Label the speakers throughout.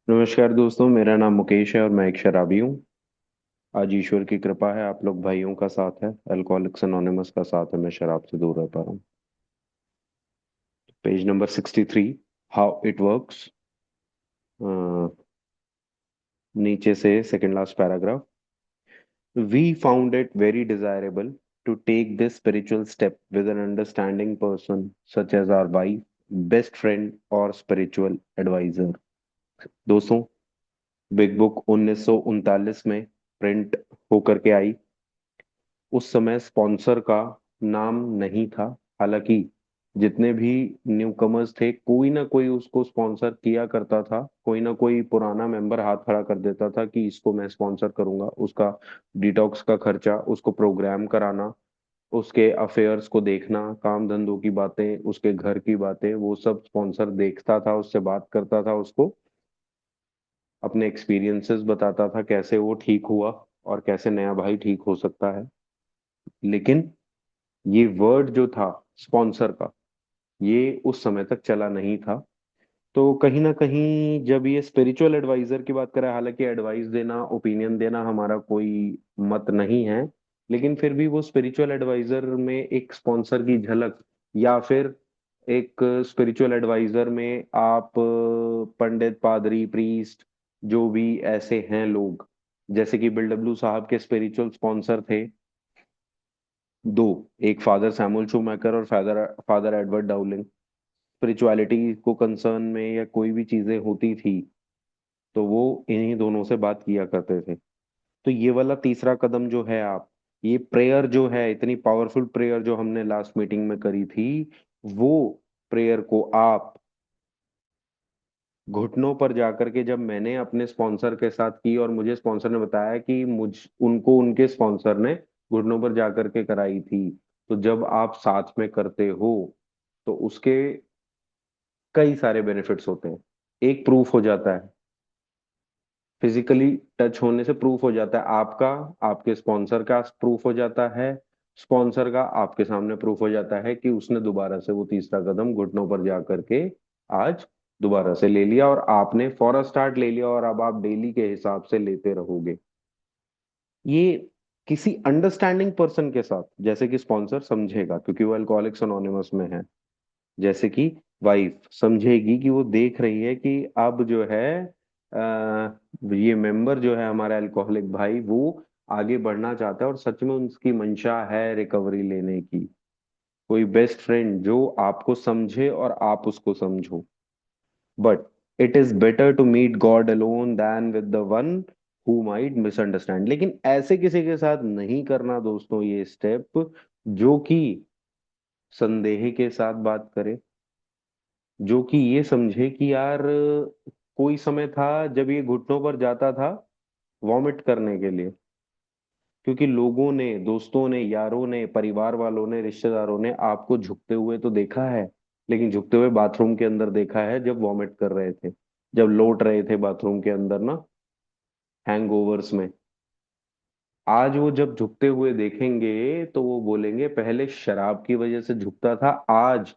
Speaker 1: नमस्कार दोस्तों, मेरा नाम मुकेश है और मैं एक शराबी हूँ। आज ईश्वर की कृपा है, आप लोग भाइयों का साथ है, अल्कोहलिक्स अनोनिमस का साथ है, मैं शराब से दूर रह पा रहा हूँ। Page number 63, how it works. नीचे से second last paragraph. We found it very desirable to take this spiritual step with an understanding person such as our wife, best friend or spiritual advisor। दोस्तों, big book 1939 में print होकर के आई। उस समय sponsor का नाम नहीं था। हालांकि जितने भी न्यू कमर्स थे, कोई ना कोई उसको स्पॉन्सर किया करता था, कोई ना कोई पुराना मेंबर हाथ खड़ा कर देता था कि इसको मैं स्पॉन्सर करूंगा। उसका डिटॉक्स का खर्चा, उसको प्रोग्राम कराना, उसके अफेयर्स को देखना, काम धंधों की बातें, उसके घर की बातें, वो सब स्पॉन्सर देखता था, उससे बात करता था, उसको अपने एक्सपीरियंसेस बताता था कैसे वो ठीक हुआ और कैसे नया भाई ठीक हो सकता है। लेकिन ये वर्ड जो था स्पॉन्सर का, ये उस समय तक चला नहीं था। तो कहीं ना कहीं जब ये स्पिरिचुअल एडवाइजर की बात करें, हालांकि एडवाइस देना, ओपिनियन देना हमारा कोई मत नहीं है, लेकिन फिर भी वो स्पिरिचुअल एडवाइजर में एक स्पॉन्सर की झलक, या फिर एक स्पिरिचुअल एडवाइजर में आप पंडित, पादरी, प्रीस्ट, जो भी ऐसे हैं लोग, जैसे कि बिल डब्ल्यू साहब के स्पिरिचुअल स्पॉन्सर थे दो, एक फादर सैमुअल शूमैकर और father father Edward Dowling. Spirituality को कंसर्न में या कोई भी चीजें होती थी तो वो इन्हीं दोनों से बात किया करते थे। तो ये वाला तीसरा कदम जो है, आप ये प्रेयर जो है, इतनी पावरफुल प्रेयर जो हमने लास्ट मीटिंग में करी थी, वो प्रेयर को आप घुटनों पर जाकर के, जब मैंने अपने स्पॉन्सर के साथ की और मुझे स्पॉन्सर ने बताया कि मुझ उनको उनके स्पॉन्सर ने घुटनों पर जाकर के कराई थी, तो जब आप साथ में करते हो तो उसके कई सारे बेनिफिट्स होते हैं। एक प्रूफ हो जाता है, फिजिकली टच होने से प्रूफ हो जाता है आपका, आपके स्पॉन्सर का प्रूफ हो जाता है, स्पॉन्सर का आपके सामने प्रूफ हो जाता है कि उसने दोबारा से वो तीसरा कदम घुटनों पर जा करके आज दोबारा से ले लिया, और आपने फॉर स्टार्ट ले लिया, और अब आप डेली के हिसाब से लेते रहोगे। ये किसी अंडरस्टैंडिंग पर्सन के साथ, जैसे कि स्पॉन्सर समझेगा क्योंकि वो अल्कोहलिक्स अनोनिमस में है, जैसे कि वाइफ समझेगी कि वो देख रही है कि अब जो है ये मेंबर जो है हमारा अल्कोहलिक भाई, वो आगे बढ़ना चाहता है और सच में उसकी मंशा है रिकवरी लेने की। कोई बेस्ट फ्रेंड जो आपको समझे और आप उसको समझो। But it is better to meet God alone than with the one who might misunderstand. लेकिन ऐसे किसी के साथ नहीं करना दोस्तों ये स्टेप, जो कि संदेह के साथ बात करे, जो कि ये समझे कि यार कोई समय था जब ये घुटनों पर जाता था वॉमिट करने के लिए, क्योंकि लोगों ने, दोस्तों ने, यारों ने, परिवार वालों ने, रिश्तेदारों ने आपको झुकते हुए तो देखा है, लेकिन झुकते हुए बाथरूम के अंदर देखा है जब वॉमिट कर रहे थे, जब लौट रहे थे बाथरूम के अंदर ना, हैंगओवर्स में। आज वो जब झुकते हुए देखेंगे तो वो बोलेंगे पहले शराब की वजह से झुकता था, आज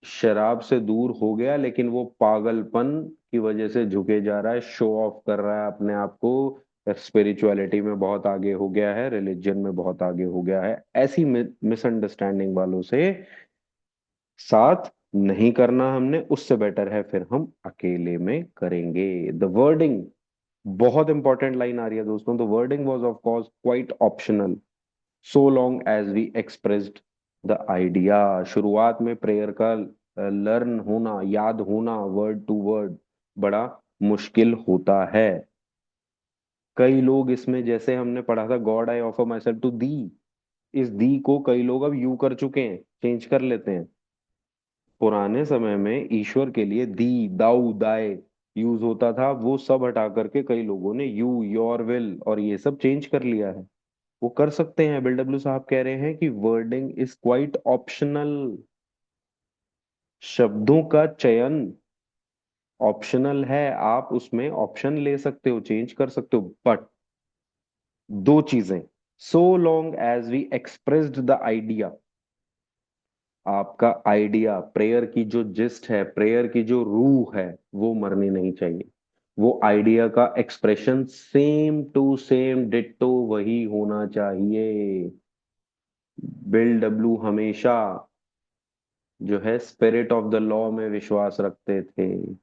Speaker 1: शराब से दूर हो गया, लेकिन वो पागलपन की वजह से झुके जा रहा है, शो ऑफ कर रहा है अपने आप को, स्पिरिचुअलिटी में बहुत आगे हो गया है, रिलीजन में बहुत आगे हो गया है। ऐसी मिसअंडरस्टैंडिंग वालों से साथ नहीं करना हमने, उससे बेटर है फिर हम अकेले में करेंगे। द वर्डिंग, बहुत इंपॉर्टेंट लाइन आ रही है दोस्तों, the wording was of course quite optional so long as we expressed the idea. शुरुआत में प्रेयर का लर्न होना, याद होना वर्ड टू वर्ड बड़ा मुश्किल होता है। कई लोग इसमें, जैसे हमने पढ़ा था God I offer myself to thee, इस दी को कई लोग अब यू कर चुके हैं, चेंज कर लेते हैं। पुराने समय में ईश्वर के लिए दी, दाऊ, दाए यूज होता था, वो सब हटा करके कई लोगों ने यू, योर विल और ये सब चेंज कर लिया है। वो कर सकते हैं, बिल डब्ल्यू साहब कह रहे हैं कि वर्डिंग इज क्वाइट ऑप्शनल। शब्दों का चयन ऑप्शनल है, आप उसमें ऑप्शन ले सकते हो, चेंज कर सकते हो। बट दो चीजें, so long as we expressed the idea, आपका आइडिया, प्रेयर की जो जिस्ट है, प्रेयर की जो रूह है, वो मरनी नहीं चाहिए। वो आइडिया का expression same to same ditto वही होना चाहिए। बिल डब्ल्यू हमेशा जो है स्पिरिट ऑफ द लॉ में विश्वास रखते थे।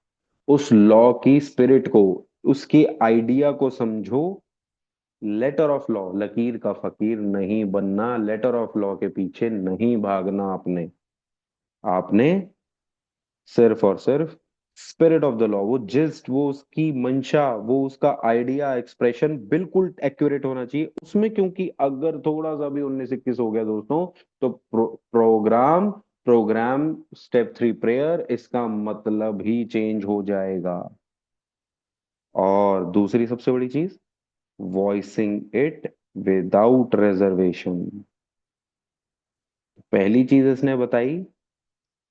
Speaker 1: उस लॉ की स्पिरिट को, उसकी आइडिया को समझो। लेटर ऑफ लॉ, लकीर का फकीर नहीं बनना, लेटर ऑफ लॉ के पीछे नहीं भागना आपने। आपने सिर्फ और सिर्फ स्पिरिट ऑफ द लॉ, वो जिस्ट, वो उसकी मंशा, वो उसका आइडिया एक्सप्रेशन बिल्कुल एक्यूरेट होना चाहिए उसमें। क्योंकि अगर थोड़ा सा भी 19 21 हो गया दोस्तों, तो प्रोग्राम प्रोग्राम स्टेप 3 प्रेयर, इसका मतलब ही चेंज हो जाएगा। और दूसरी सबसे बड़ी चीज, वॉइसिंग इट विदाउट रिजर्वेशन। पहली चीज इसने बताई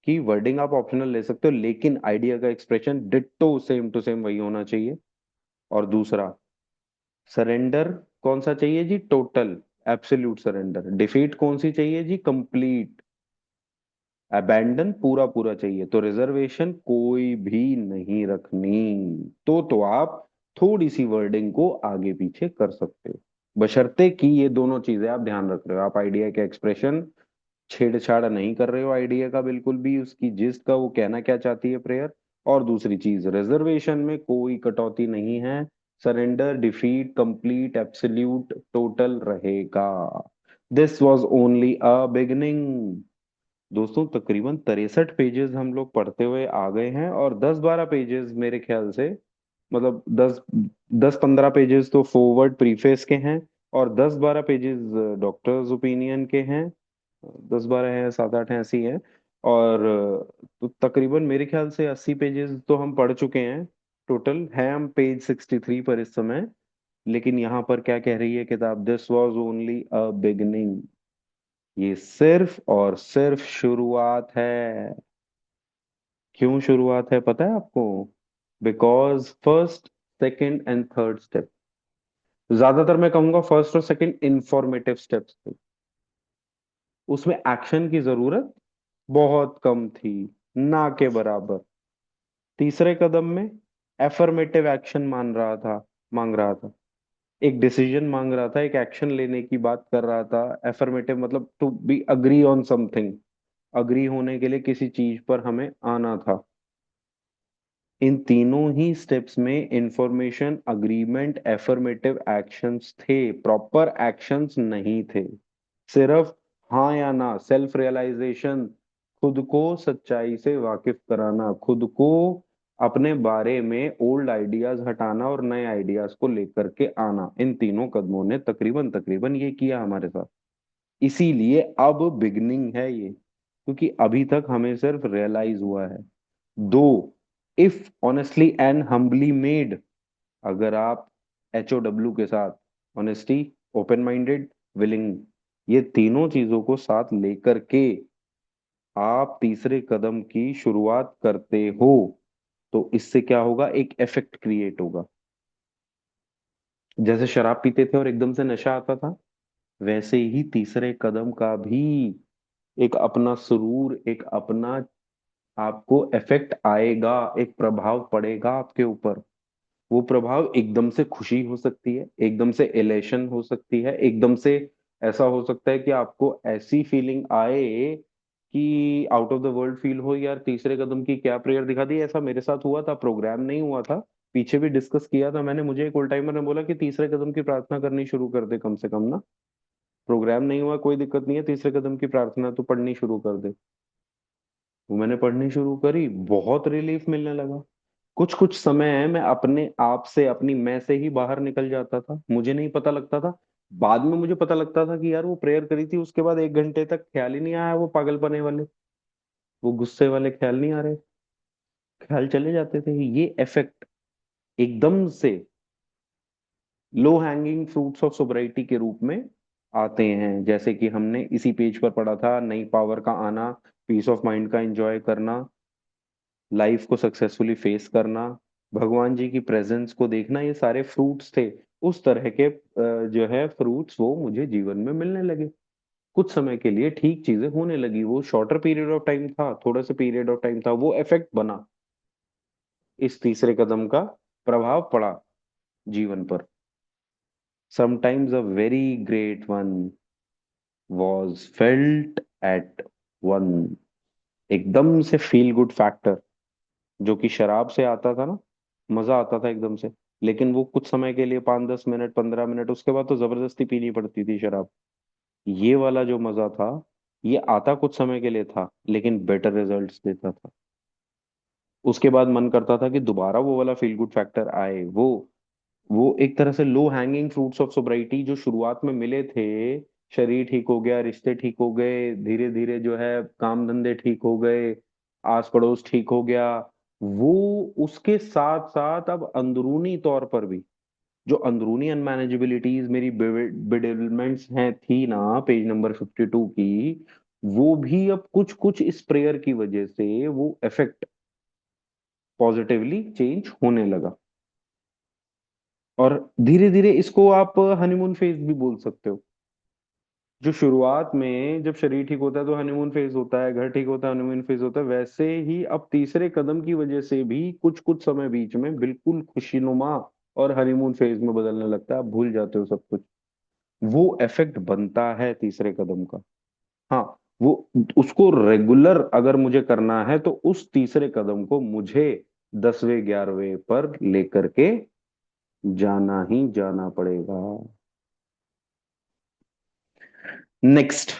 Speaker 1: कि वर्डिंग आप ऑप्शनल ले सकते हो, लेकिन आइडिया का expression ditto same to same वही होना चाहिए। और दूसरा, सरेंडर कौन सा चाहिए जी? Total, absolute surrender. डिफीट कौन सी चाहिए जी? कंप्लीट। अबैंडन पूरा पूरा चाहिए। तो रिजर्वेशन कोई भी नहीं रखनी। तो आप थोड़ी सी वर्डिंग को आगे पीछे कर सकते हो, बशर्ते कि ये दोनों चीजें आप ध्यान रख रहे हो। आप आइडिया के एक्सप्रेशन छेड़छाड़ नहीं कर रहे हो आइडिया का, बिल्कुल भी उसकी जिस्ट का, वो कहना क्या चाहती है प्रेयर। और दूसरी चीज, रिजर्वेशन में कोई कटौती नहीं है। Surrender, defeat, complete, absolute, total रहेगा। This was only a beginning. दोस्तों तकरीबन 63 पेजेस हम लोग पढ़ते हुए आ गए हैं, और 10 12 पेजेस मेरे ख्याल से, मतलब 10 10 15 पेजेस तो फॉरवर्ड प्रीफेस के हैं, और 10 12 पेजेस डॉक्टर्स ओपिनियन के हैं। 10 12 हैं, 7 8 हैं, ऐसी हैं। और तो तकरीबन मेरे ख्याल से 80 पेजेस तो हम पढ़ चुके हैं। टोटल है हम पेज 63 पर इस समय। लेकिन यहाँ पर क्या कह रही है किताब? This was only a beginning. ये सिर्फ और सिर्फ शुरुआत है। क्यों शुरुआत है पता है आपको? Because first, second and third step, ज्यादातर मैं कहूंगा फर्स्ट और सेकंड इंफॉर्मेटिव स्टेप्स थे, उसमें एक्शन की जरूरत बहुत कम थी, ना के बराबर। तीसरे कदम में एफर्मेटिव एक्शन मांग रहा था, एक डिसीजन मांग रहा था, एक एक्शन लेने की बात कर रहा था। एफर्मेटिव मतलब to be agree on something, agree होने के लिए किसी चीज पर हमें आना था। इन तीनों ही स्टेप्स में इंफॉर्मेशन, अग्रीमेंट, एफर्मेटिव एक्शंस थे, प्रॉपर एक्शंस नहीं थे। सिर्फ हाँ या ना, सेल्फ रियलाइजेशन, खुद को सच्चाई से वाकिफ कराना, खुद को अपने बारे में ओल्ड आइडियाज हटाना और नए आइडियाज को लेकर के आना, इन तीनों कदमों ने तकरीबन तकरीबन ये किया हमारे साथ। इसीलिए अब बिगनिंग है ये, क्योंकि अभी तक हमें सिर्फ रियलाइज हुआ है। Though, if honestly and humbly made, अगर आप HOW के साथ, ऑनेस्टी, ओपन माइंडेड, विलिंग, ये तीनों चीजों को साथ लेकर के आप तीसरे कदम की शुरुआत करते हो, तो इससे क्या होगा? एक इफेक्ट क्रिएट होगा। जैसे शराब पीते थे और एकदम से नशा आता था, वैसे ही तीसरे कदम का भी एक अपना सुरूर, एक अपना आपको इफेक्ट आएगा, एक प्रभाव पड़ेगा आपके ऊपर। वो प्रभाव एकदम से खुशी हो सकती है, एकदम से एलेशन हो सकती है, एकदम से ऐसा हो सकता है कि आपको ऐसी फीलिंग आए कि out of the world feel हो, यार तीसरे कदम की क्या प्रेयर दिखा दी। ऐसा मेरे साथ हुआ था, प्रोग्राम नहीं हुआ था, पीछे भी डिस्कस किया था मैंने। मुझे एक ओल्ड टाइमर ने बोला कि तीसरे कदम की प्रार्थना करनी शुरू कर दे कम से कम ना। प्रोग्राम नहीं हुआ कोई दिक्कत नहीं है, तीसरे कदम की प्रार्थना तो पढ़नी शुरू कर दे। वो मैंने पढ़नी शुरू करी, बहुत रिलीफ मिलने लगा। कुछ कुछ समय मैं अपने आप से, अपनी मैं से ही बाहर निकल जाता था, मुझे नहीं पता लगता था। बाद में मुझे पता लगता था कि यार वो प्रेयर करी थी, उसके बाद 1 घंटे तक ख्याल ही नहीं आया, वो पागलपने वाले, वो गुस्से वाले ख्याल नहीं आ रहे, ख्याल चले जाते थे। ये इफेक्ट एकदम से लो हैंगिंग फ्रूट्स ऑफ सोब्राइटी के रूप में आते हैं। जैसे कि हमने इसी पेज पर पढ़ा था, नई पावर का आना, पीस ऑफ माइंड का एंजॉय करना, लाइफ को सक्सेसफुली फेस करना, भगवान जी की प्रेजेंस को देखना, ये सारे फ्रूट्स थे। उस तरह के जो है फ्रूट्स वो मुझे जीवन में मिलने लगे। कुछ समय के लिए ठीक चीजें होने लगी, वो शॉर्टर पीरियड ऑफ टाइम था, थोड़ा सा पीरियड ऑफ टाइम था, वो इफेक्ट बना, इस तीसरे कदम का प्रभाव पड़ा जीवन पर। Sometimes a very great one was felt at one, एकदम से फील गुड फैक्टर जो कि शराब से आता था ना, मजा आता था एकदम से, लेकिन वो कुछ समय के लिए, 5-10 मिनट 15 मिनट, उसके बाद तो जबरदस्ती पीनी पड़ती थी शराब। ये वाला जो मजा था, ये आता कुछ समय के लिए था लेकिन बेटर रिजल्ट्स देता था। उसके बाद मन करता था कि दोबारा वो वाला फील गुड फैक्टर आए। वो एक तरह से लो हैंगिंग फ्रूट्स ऑफ सोब्राइटी जो शुरुआत में मिले थे, शरीर ठीक हो गया, रिश्ते ठीक हो गए, धीरे धीरे जो है काम धंधे ठीक हो गए, आस पड़ोस ठीक हो गया, वो उसके साथ साथ अब अंदरूनी तौर पर भी जो अंदरूनी अनमैनेजेबिलिटीज मेरी बिडिलमेंट्स हैं थी ना, पेज नंबर 52 की, वो भी अब कुछ कुछ इस प्रेयर की वजह से वो इफेक्ट पॉजिटिवली चेंज होने लगा। और धीरे धीरे इसको आप हनीमून फेज भी बोल सकते हो। जो शुरुआत में जब शरीर ठीक होता है तो हनीमून फेज होता है, घर ठीक होता है हनीमून फेज होता है, वैसे ही अब तीसरे कदम की वजह से भी कुछ कुछ समय बीच में बिल्कुल खुशीनुमा और हनीमून फेज में बदलने लगता है, आप भूल जाते हो सब कुछ। वो इफेक्ट बनता है तीसरे कदम का। हाँ, वो उसको रेगुलर अगर मुझे करना है तो उस तीसरे कदम को मुझे 10वें 11वें पर लेकर के जाना ही जाना पड़ेगा। नेक्स्ट।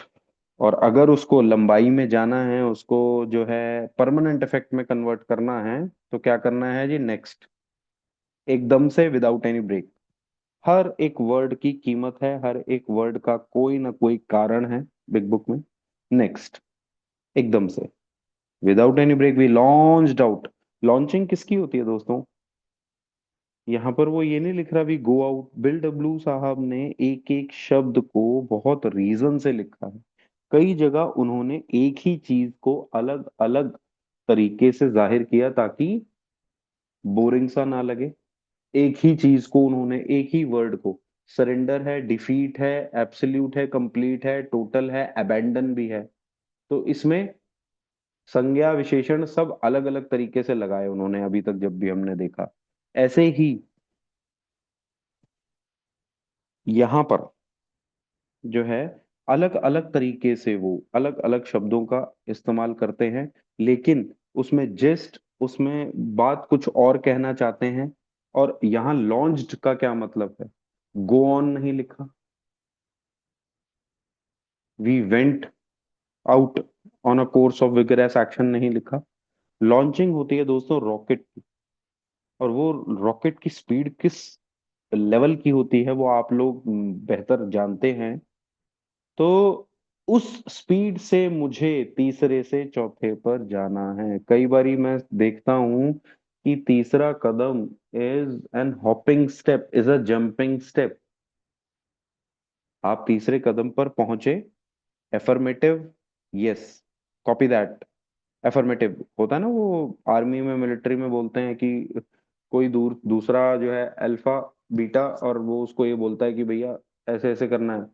Speaker 1: और अगर उसको लंबाई में जाना है, उसको जो है परमानेंट इफेक्ट में कन्वर्ट करना है, तो क्या करना है जी? नेक्स्ट, एकदम से विदाउट एनी ब्रेक। हर एक वर्ड की कीमत है, हर एक वर्ड का कोई ना कोई कारण है बिग बुक में। नेक्स्ट, एकदम से without any break we launched out. Launching किसकी होती है दोस्तों? यहाँ पर वो ये नहीं लिख रहा भी गो आउट, बिल डब्ल्यू साहब ने एक एक शब्द को बहुत रीजन से लिखा है। कई जगह उन्होंने एक ही चीज को अलग अलग तरीके से जाहिर किया ताकि बोरिंग सा ना लगे। एक ही चीज को उन्होंने, एक ही वर्ड को, सरेंडर है, डिफीट है, एब्सोल्यूट है, कंप्लीट है, टोटल है, अबैंडन भी है, तो इसमें संज्ञा विशेषण सब अलग अलग तरीके से लगाए उन्होंने अभी तक जब भी हमने देखा। ऐसे ही यहाँ पर जो है अलग अलग तरीके से वो अलग अलग शब्दों का इस्तेमाल करते हैं, लेकिन उसमें जस्ट उसमें बात कुछ और कहना चाहते हैं। और यहाँ लॉन्च्ड का क्या मतलब है? गो ऑन नहीं लिखा, we went out on a course of vigorous action नहीं लिखा। लॉन्चिंग होती है दोस्तों रॉकेट की, और वो रॉकेट की स्पीड किस लेवल की होती है वो आप लोग बेहतर जानते हैं। तो उस स्पीड से मुझे तीसरे से चौथे पर जाना है। कई बारी मैं देखता हूं कि तीसरा कदम is an hopping step, is a jumping step. आप तीसरे कदम पर पहुंचे, affirmative, yes, copy that. Affirmative होता है ना, वो आर्मी में मिलिट्री में बोलते हैं कि कोई दूसरा जो है अल्फा बीटा, और वो उसको ये बोलता है कि भैया ऐसे ऐसे करना है,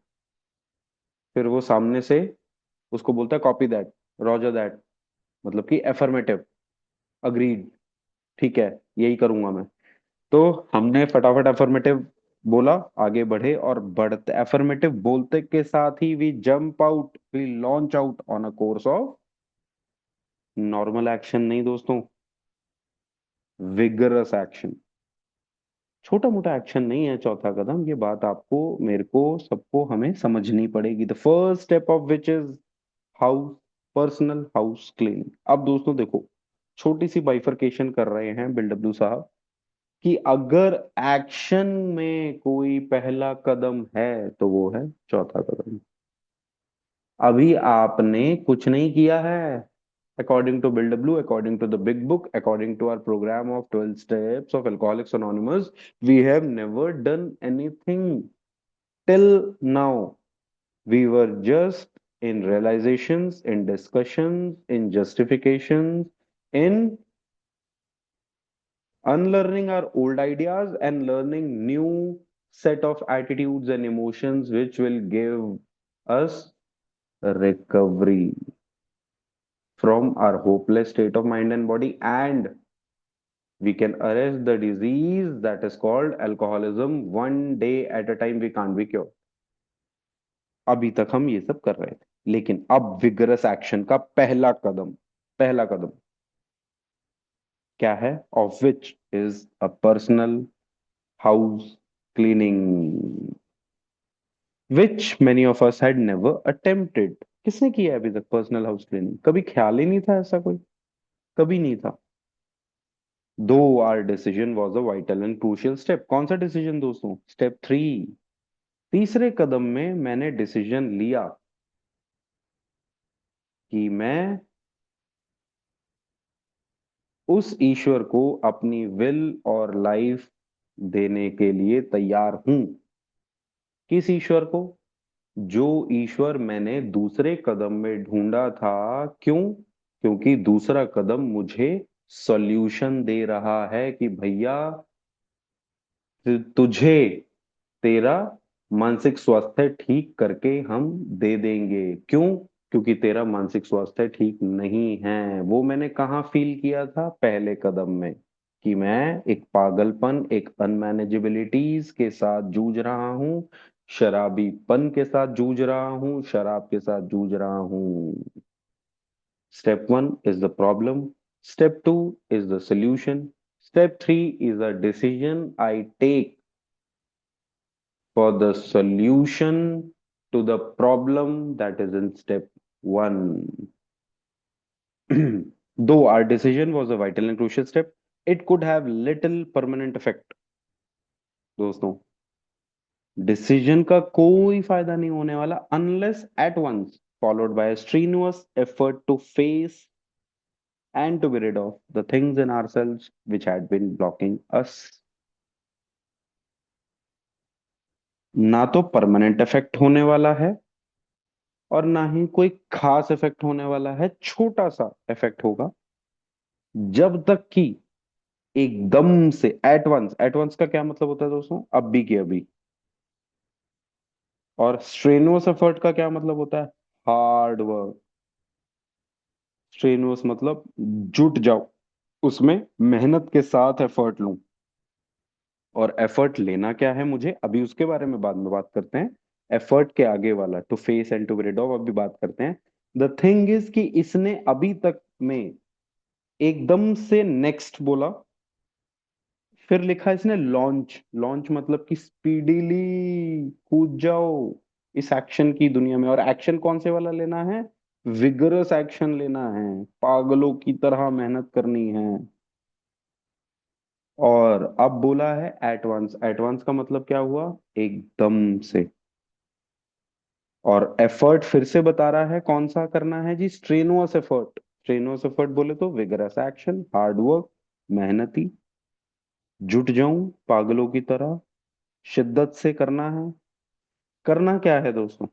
Speaker 1: फिर वो सामने से उसको बोलता है कॉपी दैट, रॉजर दैट, मतलब कि एफर्मेटिव, अग्रीड, ठीक है, यही करूंगा मैं। तो हमने फटाफट एफर्मेटिव बोला, आगे बढ़े, और बढ़ते एफर्मेटिव बोलते के साथ ही we jump out, we launch out on a course of normal action नहीं दोस्तों, विगरस एक्शन। छोटा मोटा एक्शन नहीं है चौथा कदम, ये बात आपको, मेरे को, सबको हमें समझनी पड़ेगी। The first step of which is house, personal house cleaning. अब दोस्तों देखो, छोटी सी बाइफरकेशन कर रहे हैं बिल डब्ल्यू साहब कि अगर एक्शन में कोई पहला कदम है तो वो है चौथा कदम। अभी आपने कुछ नहीं किया है। According to Bill W, according to the Big Book, according to our programme of 12 steps of Alcoholics Anonymous, we have never done anything till now. We were just in realizations, in discussions, in justifications, in unlearning our old ideas and learning new set of attitudes and emotions which will give us recovery from our hopeless state of mind and body, and we can arrest the disease that is called alcoholism one day at a time. We can't be cured. अभी तक हम ये सब कर रहे थे, लेकिन अब विगरस एक्शन का पहला कदम क्या है? Of which is a personal house cleaning, which many of us had never attempted. किसने किया है अभी तक पर्सनल हाउस क्लीनिंग? कभी ख्याल ही नहीं था ऐसा कोई, कभी नहीं था। Though our decision was a vital and crucial step. कौन सा डिसीजन दोस्तों? स्टेप 3। तीसरे कदम में मैंने डिसीजन लिया कि मैं उस ईश्वर को अपनी विल और लाइफ देने के लिए तैयार हूं। किस ईश्वर को? जो ईश्वर मैंने दूसरे कदम में ढूंढा था। क्यों? क्योंकि दूसरा कदम मुझे सॉल्यूशन दे रहा है कि भैया तुझे तेरा मानसिक स्वास्थ्य ठीक करके हम दे देंगे। क्यों? क्योंकि तेरा मानसिक स्वास्थ्य ठीक नहीं है। वो मैंने कहाँ फील किया था? पहले कदम में, कि मैं एक पागलपन, एक अनमैनेजेबिलिटीज के साथ जूझ रहा हूँ, शराबीपन के साथ जूझ रहा हूँ, शराब के साथ जूझ रहा हूँ। Step 1 is the problem, step 2 is the solution, step 3 is a decision I take for the solution to the problem that is in step 1. Though our decision was a vital and crucial step, it could have little permanent effect। दोस्तों, decision का कोई फायदा नहीं होने वाला unless at once followed by a strenuous effort to face and to be rid of the things in ourselves which had been blocking us। ना तो permanent effect होने वाला है और ना ही कोई खास इफेक्ट होने वाला है, छोटा सा इफेक्ट होगा। जब तक कि एकदम से एट वंस का क्या मतलब होता है दोस्तों? अभी के अभी। और स्ट्रेनुअस एफर्ट का क्या मतलब होता है? Hard work. स्ट्रेनुअस मतलब जुट जाओ, उसमें मेहनत के साथ एफर्ट लूं। और एफर्ट लेना क्या है मुझे, अभी उसके बारे में बाद में बात करते हैं। एफर्ट के आगे वाला to face and to be rid of अभी बात करते हैं। द थिंग इज कि इसने अभी तक में एकदम से नेक्स्ट बोला, फिर लिखा इसने लॉन्च। लॉन्च मतलब कि स्पीडीली कूद जाओ इस एक्शन की दुनिया में। और एक्शन कौन से वाला लेना है? विगरस एक्शन लेना है, पागलों की तरह मेहनत करनी है। और अब बोला है एटवांस। एटवांस का मतलब क्या हुआ? एकदम से। और एफर्ट फिर से बता रहा है कौन सा करना है जी? Strenuous effort. स्ट्रेनुअस एफर्ट बोले तो विगरस एक्शन, हार्ड वर्क, मेहनती, जुट जाऊं पागलों की तरह, शिद्दत से करना है। करना क्या है दोस्तों?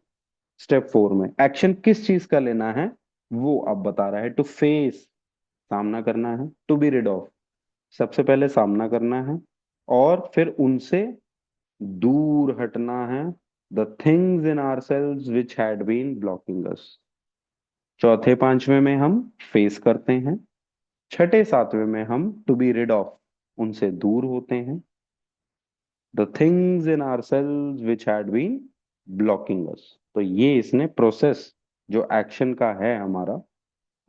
Speaker 1: स्टेप 4 में एक्शन किस चीज का लेना है वो अब बता रहा है। टू फेस, सामना करना है। टू बी रिड ऑफ, सबसे पहले सामना करना है और फिर उनसे दूर हटना है। The things in ourselves which had been blocking us. चौथे पांचवे में हम फेस करते हैं, छठे सातवें में हम टू बी रिड ऑफ, उनसे दूर होते हैं। The things in ourselves which had been blocking us. तो ये इसने प्रोसेस जो एक्शन का है हमारा,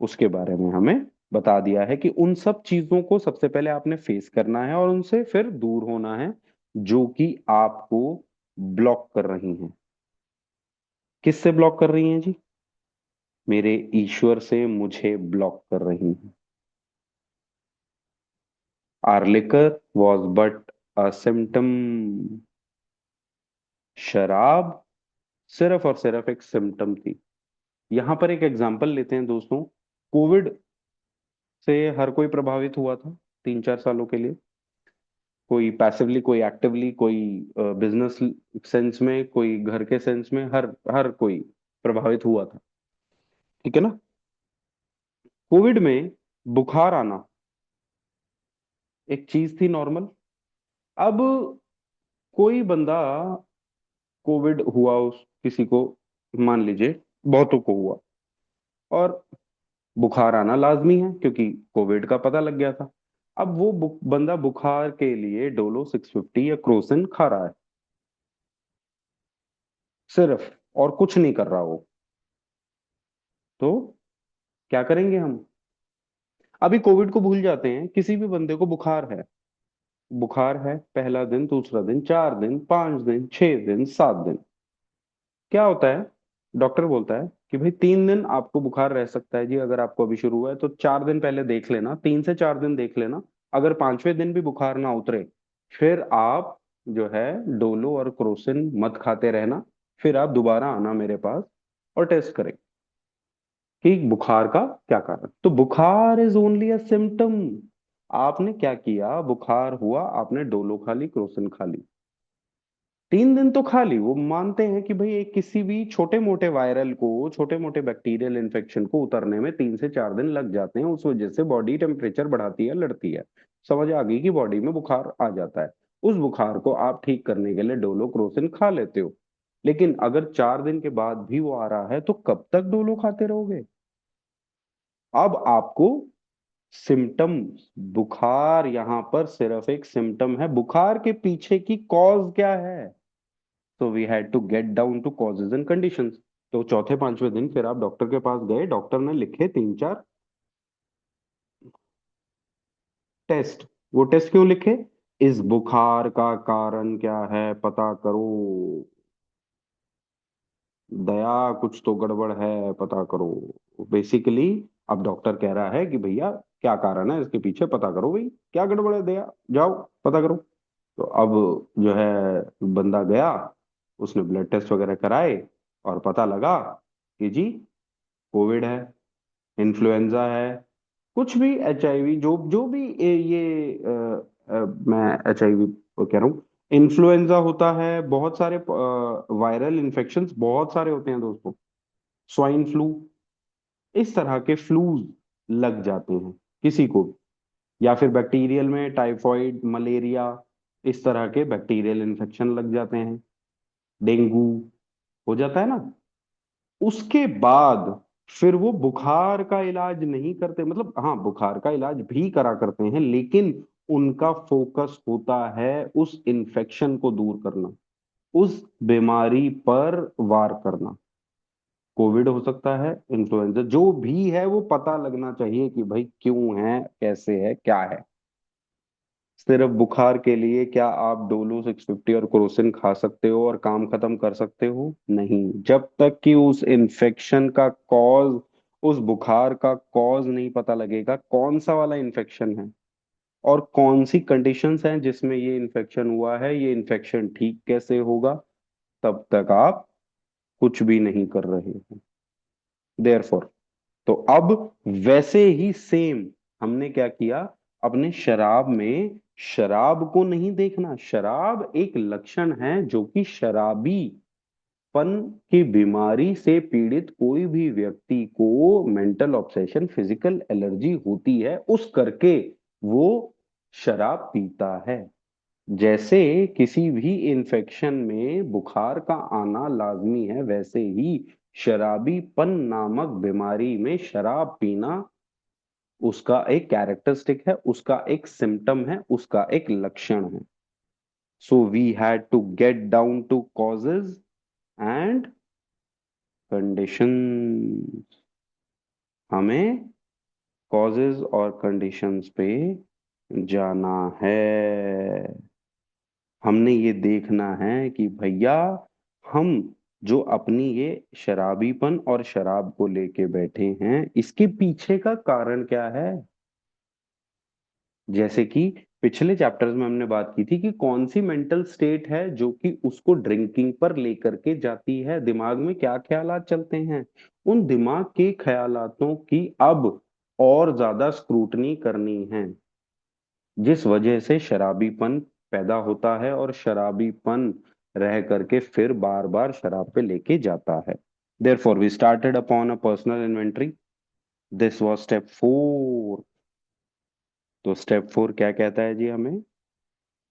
Speaker 1: उसके बारे में हमें बता दिया है कि उन सब चीजों को सबसे पहले आपने फेस करना है और उनसे फिर दूर होना है, जो कि आपको ब्लॉक कर रही हैं। किससे ब्लॉक कर रही हैं जी? मेरे ईश्वर से मुझे ब्लॉक कर रही हैं। Our liquor was but a symptom. शराब सिर्फ और सिर्फ एक सिम्टम थी। यहां पर एक एग्जांपल लेते हैं दोस्तों। कोविड से हर कोई प्रभावित हुआ था 3-4 सालों के लिए। कोई पैसिवली, कोई एक्टिवली, कोई बिजनेस सेंस में, कोई घर के सेंस में, हर हर कोई प्रभावित हुआ था। ठीक है ना? कोविड में बुखार आना एक चीज थी नॉर्मल। अब कोई बंदा कोविड हुआ, उस किसी को मान लीजिए बहुतों को हुआ। और बुखार आना लाजमी है क्योंकि कोविड का पता लग गया था। अब वो बंदा बुखार के लिए डोलो 650 या क्रोसिन खा रहा है सिर्फ, और कुछ नहीं कर रहा वो। तो क्या करेंगे हम? अभी कोविड को भूल जाते हैं, किसी भी बंदे को बुखार है, बुखार है, पहला दिन, दूसरा दिन, 4 दिन, 5 दिन, 6 दिन, 7 दिन, क्या होता है? डॉक्टर बोलता है कि भाई 3 दिन आपको बुखार रह सकता है जी, अगर आपको अभी शुरू हुआ है तो 4 दिन पहले देख लेना, 3 से 4 दिन देख लेना। अगर 5वें दिन भी बुखार ना उतरे, फिर आप जो है डोलो और क्रोसिन मत खाते रहना। फिर आप दोबारा आना मेरे पास और टेस्ट करें कि बुखार का क्या कारण। तो बुखार इज ओनली अ सिम्टम। आपने क्या किया? बुखार हुआ, आपने डोलो खा ली, क्रोसिन खा ली, 3 दिन तो खा ली। वो मानते हैं कि भाई एक किसी भी छोटे मोटे वायरल को, छोटे मोटे बैक्टीरियल इन्फेक्शन को उतरने में 3 से 4 दिन लग जाते हैं। उस वजह से बॉडी टेम्परेचर बढ़ाती है, लड़ती है। समझ आ गई कि बॉडी में बुखार आ जाता है। उस बुखार को आप ठीक करने के लिए डोलो क्रोसिन खा लेते हो। लेकिन अगर 4 दिन के बाद भी वो आ रहा है तो कब तक डोलो खाते रहोगे? अब आपको सिम्टम, बुखार यहां पर सिर्फ एक सिम्टम है, बुखार के पीछे की कॉज क्या है? तो we had to get down to causes and conditions. तो चौथे 5वें दिन फिर आप डॉक्टर के पास गए, डॉक्टर ने लिखे 3 4 टेस्ट। वो टेस्ट क्यों लिखे? इस बुखार का कारण क्या है पता करो, दया कुछ तो गड़बड़ है, पता करो। बेसिकली अब डॉक्टर कह रहा है कि भैया क्या कारण है इसके पीछे, पता करो भाई क्या गड़बड़ है, दया जाओ पता करो। तो अब जो है बंदा गया, उसने ब्लड टेस्ट वगैरह कराए, और पता लगा कि जी कोविड है, इन्फ्लुएंजा है, कुछ भी, HIV, जो जो भी मैं HIV कह रहा हूँ, इन्फ्लुएंजा होता है, बहुत सारे वायरल इन्फेक्शंस बहुत सारे होते हैं दोस्तों, स्वाइन फ्लू, इस तरह के फ्लूज लग जाते हैं किसी को भी। या फिर बैक्टीरियल में टाइफॉइड, मलेरिया, इस तरह के बैक्टीरियल इन्फेक्शन लग जाते हैं, डेंगू हो जाता है ना। उसके बाद फिर वो बुखार का इलाज नहीं करते, मतलब हाँ बुखार का इलाज भी करा करते हैं, लेकिन उनका फोकस होता है उस इन्फेक्शन को दूर करना, उस बीमारी पर वार करना। कोविड हो सकता है, इन्फ्लुएंजा जो भी है, वो पता लगना चाहिए कि भाई क्यों है, कैसे है, क्या है। सिर्फ बुखार के लिए क्या आप डोलो 650 और क्रोसिन खा सकते हो और काम खत्म कर सकते हो? नहीं, जब तक कि उस इन्फेक्शन का कॉज, उस बुखार का कॉज नहीं पता लगेगा, कौन सा वाला इन्फेक्शन है और कौन सी कंडीशंस हैं जिसमें ये इन्फेक्शन हुआ है, ये इन्फेक्शन ठीक कैसे होगा, तब तक आप कुछ भी नहीं कर रहे हैं। देयरफॉर, तो अब वैसे ही सेम हमने क्या किया, अपने शराब में, शराब को नहीं देखना, शराब एक लक्षण है जो कि शराबी पन की बीमारी से पीड़ित कोई भी व्यक्ति को मेंटल ऑब्सेशन, फिजिकल एलर्जी होती है उस करके वो शराब पीता है। जैसे किसी भी इन्फेक्शन में बुखार का आना लाजमी है, वैसे ही शराबीपन नामक बीमारी में शराब पीना उसका एक कैरेक्टरिस्टिक है, उसका एक सिम्टम है, उसका एक लक्षण है। So we had to get down to causes and condition. हमें कॉजेज और कंडीशंस पे जाना है। हमने ये देखना है कि भैया हम जो अपनी ये शराबीपन और शराब को लेके बैठे हैं, इसके पीछे का कारण क्या है। जैसे कि पिछले चैप्टर्स में हमने बात की थी कि कौन सी मेंटल स्टेट है जो कि उसको ड्रिंकिंग पर लेकर के जाती है, दिमाग में क्या ख्यालात चलते हैं। उन दिमाग के ख्यालातों की अब और ज्यादा स्क्रूटनी करनी है, जिस वजह से शराबीपन पैदा होता है और शराबीपन रह करके फिर बार बार शराब पे लेके जाता है। Therefore we started upon a personal inventory. This was step 4। तो स्टेप 4 क्या कहता है जी हमें?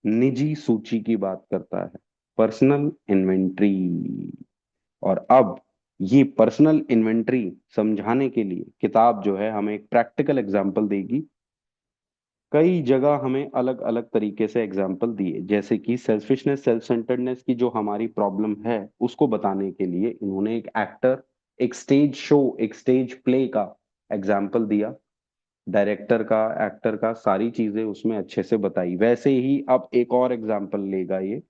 Speaker 1: निजी सूची की बात करता है, पर्सनल इन्वेंटरी। और अब ये पर्सनल इन्वेंटरी समझाने के लिए किताब जो है हमें एक प्रैक्टिकल एग्जाम्पल देगी। कई जगह हमें अलग अलग तरीके से एग्जाम्पल दिए, जैसे कि सेल्फिशनेस सेल्फ सेंटर्डनेस की जो हमारी प्रॉब्लम है उसको बताने के लिए इन्होंने एक एक्टर, एक स्टेज शो, एक स्टेज प्ले का एग्जाम्पल दिया। डायरेक्टर का, एक्टर का, सारी चीजें उसमें अच्छे से बताई। वैसे ही अब एक और एग्जाम्पल लेगा ये,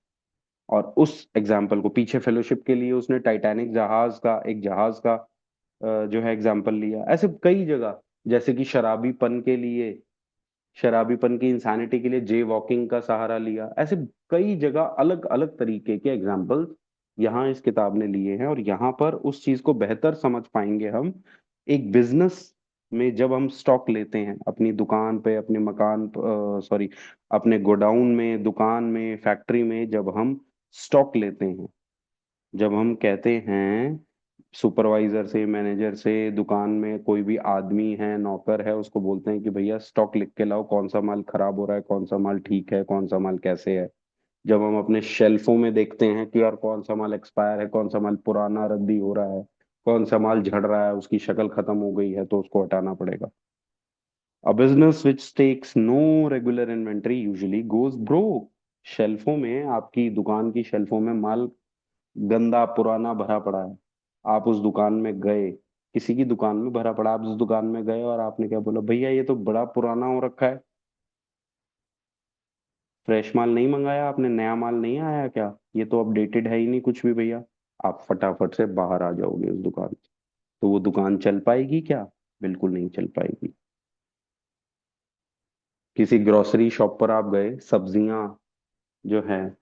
Speaker 1: और उस एग्जाम्पल को पीछे फेलोशिप के लिए उसने टाइटैनिक जहाज का, एक जहाज का जो है एग्जाम्पल लिया। ऐसे कई जगह, जैसे कि शराबीपन के लिए, शराबीपन की इंसानिटी के लिए जे वॉकिंग का सहारा लिया। ऐसे कई जगह अलग अलग तरीके के एग्जाम्पल्स यहाँ इस किताब ने लिए हैं, और यहाँ पर उस चीज को बेहतर समझ पाएंगे हम। एक बिजनेस में जब हम स्टॉक लेते हैं अपनी दुकान पे, अपने मकान, सॉरी, अपने गोडाउन में, दुकान में, फैक्ट्री में, जब हम स्टॉक लेते हैं, जब हम कहते हैं सुपरवाइजर से, मैनेजर से, दुकान में कोई भी आदमी है, नौकर है, उसको बोलते हैं कि भैया स्टॉक लिख के लाओ, कौन सा माल खराब हो रहा है, कौन सा माल ठीक है, कौन सा माल कैसे है। जब हम अपने शेल्फों में देखते हैं कि यार कौन सा माल एक्सपायर है, कौन सा माल पुराना रद्दी हो रहा है, कौन सा माल झड़ रहा है, उसकी शक्ल खत्म हो गई है, तो उसको हटाना पड़ेगा। A business which takes no regular inventory usually goes broke। शेल्फों में, आपकी दुकान की शेल्फों में माल गंदा पुराना भरा पड़ा है। आप उस दुकान में गए, किसी की दुकान में भरा पड़ा, आप उस दुकान में गए और आपने क्या बोला, भैया ये तो बड़ा पुराना हो रखा है, फ्रेश माल नहीं मंगाया आपने, नया माल नहीं आया क्या, ये तो अपडेटेड है ही नहीं कुछ भी भैया। आप फटाफट से बाहर आ जाओगे उस दुकान से। तो वो दुकान चल पाएगी क्या? बिल्कुल नहीं चल पाएगी। किसी ग्रोसरी शॉप पर आप गए, सब्जियां जो है,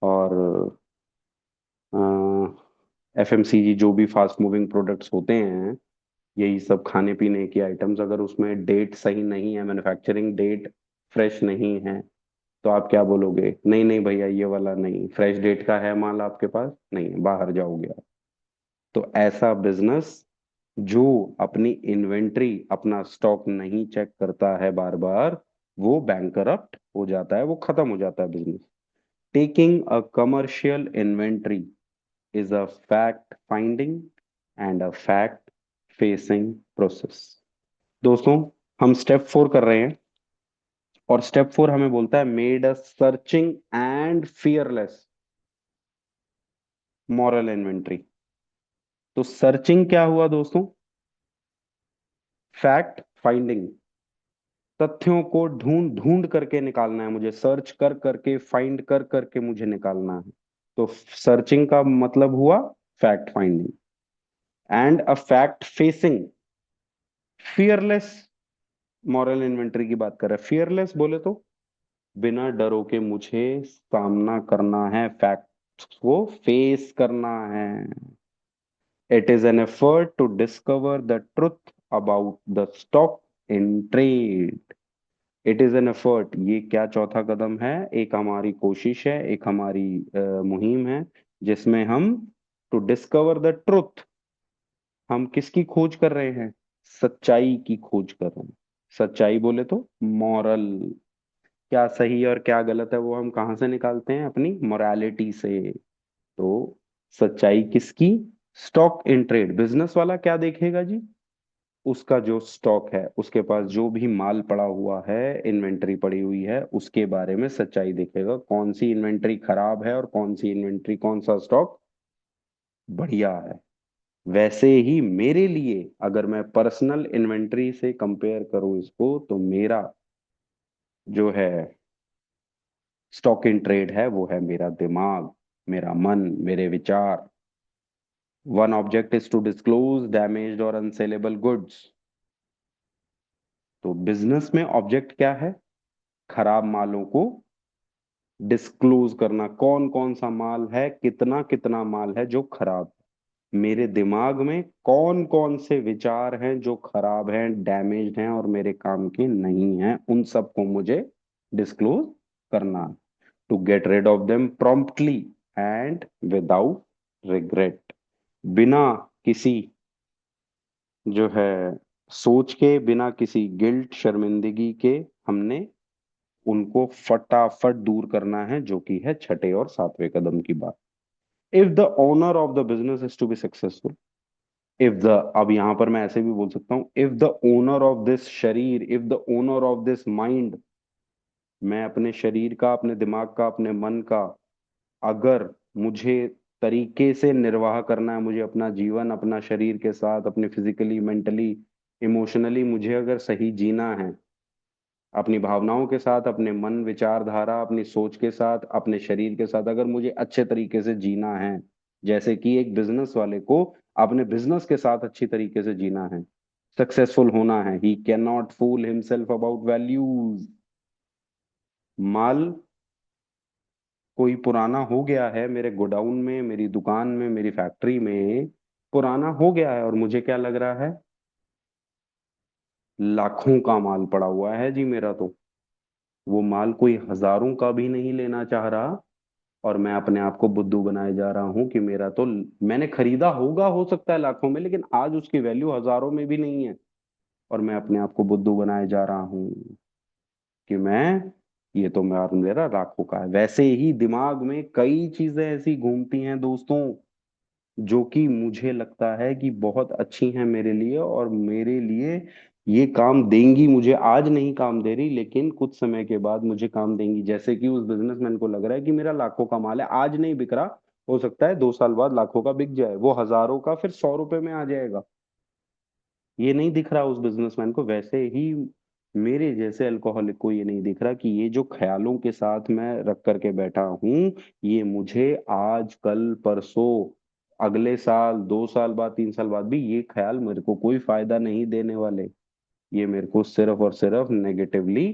Speaker 1: और एफएमसीजी, जो भी फास्ट मूविंग प्रोडक्ट्स होते हैं, यही सब खाने पीने की आइटम्स, अगर उसमें डेट सही नहीं है, मैन्युफैक्चरिंग डेट फ्रेश नहीं है, तो आप क्या बोलोगे? नहीं नहीं भैया, ये वाला नहीं, फ्रेश डेट का है माल आपके पास, नहीं, बाहर जाओगे आप। तो ऐसा बिजनेस जो अपनी इन्वेंट्री, अपना स्टॉक नहीं चेक करता है बार बार, वो बैंकरप्ट हो जाता है, वो खत्म हो जाता है business. Taking a commercial inventory is a fact finding and a fact facing process। दोस्तों, हम स्टेप 4 कर रहे हैं, और स्टेप 4 हमें बोलता है made a searching and fearless moral inventory. तो सर्चिंग क्या हुआ दोस्तों? फैक्ट फाइंडिंग, तथ्यों को ढूंढ ढूंढ करके निकालना है मुझे, सर्च कर करके, फाइंड कर करके मुझे निकालना है। तो सर्चिंग का मतलब हुआ fact finding, and a fact facing, fearless moral inventory की बात कर रहा है। फियरलेस बोले तो बिना डरों के मुझे सामना करना है, फैक्ट्स को फेस करना है। It is an effort to discover the truth about the stock in trade. It is an effort, ये क्या चौथा कदम है, एक हमारी कोशिश है, एक हमारी मुहिम है, जिसमें हम टू डिस्कवर द ट्रुथ, हम किसकी खोज कर रहे हैं? सच्चाई की खोज कर रहे हैं। सच्चाई बोले तो मॉरल, क्या सही और क्या गलत है वो हम कहाँ से निकालते हैं? अपनी मोरालिटी से। तो सच्चाई किसकी? Stock in trade. बिजनेस वाला क्या देखेगा जी? उसका जो स्टॉक है, उसके पास जो भी माल पड़ा हुआ है, इन्वेंटरी पड़ी हुई है, उसके बारे में सच्चाई देखेगा, कौन सी इन्वेंटरी खराब है और कौन सी इन्वेंटरी, कौन सा स्टॉक बढ़िया है। वैसे ही मेरे लिए, अगर मैं पर्सनल इन्वेंटरी से कंपेयर करूं इसको, तो मेरा जो है स्टॉक इन ट्रेड है, वो है मेरा दिमाग, मेरा मन, मेरे विचार। One object is to disclose damaged और अनसेलेबल गुड्स। तो बिजनेस में ऑब्जेक्ट क्या है? खराब मालों को डिस्क्लोज करना, कौन कौन सा माल है, कितना कितना माल है जो खराब है। मेरे दिमाग में कौन कौन से विचार हैं जो खराब हैं, डैमेज्ड हैं और मेरे काम के नहीं हैं, उन सबको मुझे डिस्क्लोज करना, to get rid of them promptly and without regret. बिना किसी जो है सोच के, बिना किसी गिल्ट, शर्मिंदगी के, हमने उनको फटाफट दूर करना है, जो कि है छठे और सातवें कदम की बात। If the owner of the business is to be successful, if the, अब यहां पर मैं ऐसे भी बोल सकता हूं, if the owner of this शरीर, if the owner of this mind, मैं अपने शरीर का, अपने दिमाग का, अपने मन का, अगर मुझे तरीके से निर्वाह करना है, मुझे अपना जीवन अपना शरीर के साथ, अपने फिजिकली, मेंटली, इमोशनली मुझे अगर सही जीना है, अपनी भावनाओं के साथ, अपने मन विचारधारा, अपनी सोच के साथ, अपने शरीर के साथ अगर मुझे अच्छे तरीके से जीना है, जैसे कि एक बिजनेस वाले को अपने बिजनेस के साथ अच्छी तरीके से जीना है, सक्सेसफुल होना है, he can not fool himself about values. माल कोई पुराना हो गया है मेरे गोडाउन में, मेरी दुकान में, मेरी फैक्ट्री में पुराना हो गया है, और मुझे क्या लग रहा है, लाखों का माल पड़ा हुआ है जी मेरा, तो वो माल कोई हजारों का भी नहीं लेना चाह रहा, और मैं अपने आप को बुद्धू बनाए जा रहा हूं कि मेरा तो, मैंने खरीदा होगा हो सकता है लाखों में, लेकिन आज उसकी वैल्यू हजारों में भी नहीं है, और मैं अपने आप को बुद्धू बनाए जा रहा हूं कि मैं, ये तो मेरा लाखों का है। वैसे ही दिमाग में कई चीजें ऐसी घूमती हैं दोस्तों, जो कि मुझे लगता है कि बहुत अच्छी हैं मेरे लिए, और मेरे लिए ये काम देंगी, मुझे आज नहीं काम दे रही लेकिन कुछ समय के बाद मुझे काम देंगी। जैसे कि उस बिजनेसमैन को लग रहा है कि मेरा लाखों का माल है, आज नहीं बिक रहा, हो सकता है 2 साल बाद लाखों का बिक जाए, वो हजारों का फिर 100 रुपए में आ जाएगा। ये नहीं दिख रहा उस बिजनेसमैन को, वैसे ही मेरे जैसे अल्कोहलिक को ये नहीं दिख रहा कि ये जो ख्यालों के साथ मैं रख करके बैठा हूं, ये मुझे आज कल परसों, अगले साल, 2 साल बाद, 3 साल बाद भी ये ख्याल मेरे को कोई फायदा नहीं देने वाले, ये मेरे को सिर्फ और सिर्फ नेगेटिवली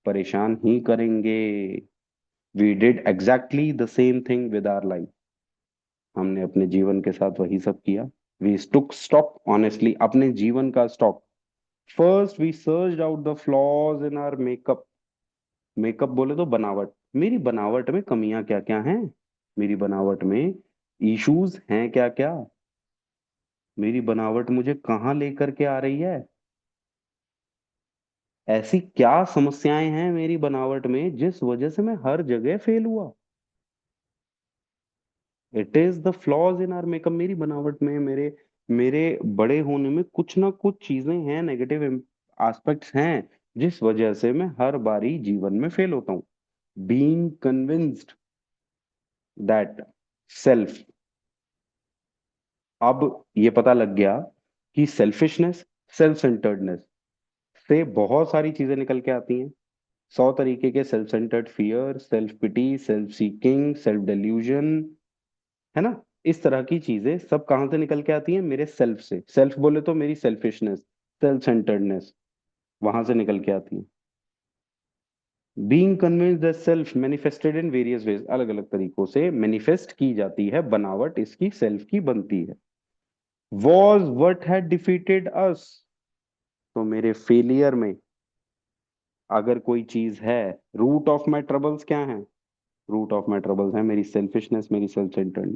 Speaker 1: परेशान ही करेंगे। We did exactly the same thing with our life, हमने अपने जीवन के साथ वही सब किया। वी टुक स्टॉक ऑनेस्टली, अपने जीवन का stock. First we searched out the flaws in our makeup, makeup बोले तो बनावट, मेरी बनावट में कमियां क्या क्या हैं, मेरी बनावट में इश्यूज हैं क्या क्या, मेरी बनावट मुझे कहाँ लेकर के आ रही है, ऐसी क्या समस्याएं हैं मेरी बनावट में जिस वजह से मैं हर जगह फेल हुआ। It is the flaws in are makeup, मेरी बनावट में, मेरे मेरे बड़े होने में कुछ ना कुछ चीजें हैं, नेगेटिव एस्पेक्ट्स हैं, जिस वजह से मैं हर बारी जीवन में फेल होता हूँ। बीइंग कन्विंस्ड दैट सेल्फ, अब ये पता लग गया कि सेल्फिशनेस, सेल्फ सेंटर्डनेस से बहुत सारी चीजें निकल के आती हैं। 100 तरीके के self centred fear, self pity, self seeking, self delusion, है ना, इस तरह की चीजें सब कहाँ से निकल के आती हैं, मेरे सेल्फ से। सेल्फ बोले तो मेरी सेल्फिशनेस, सेल्फ सेंटर्डनेस वहां से निकल के आती है। Being convinced that self manifested in various ways, अलग अलग तरीकों से मैनिफेस्ट की जाती है, बनावट इसकी सेल्फ की बनती है। वॉज वट हैड डिफीटेड अस, तो मेरे फेलियर में अगर कोई चीज है, रूट ऑफ माई ट्रबल्स क्या है, रूट ऑफ माई ट्रबल्स है मेरी सेल्फिशनेस, मेरी सेल्फ सेंटर्ड,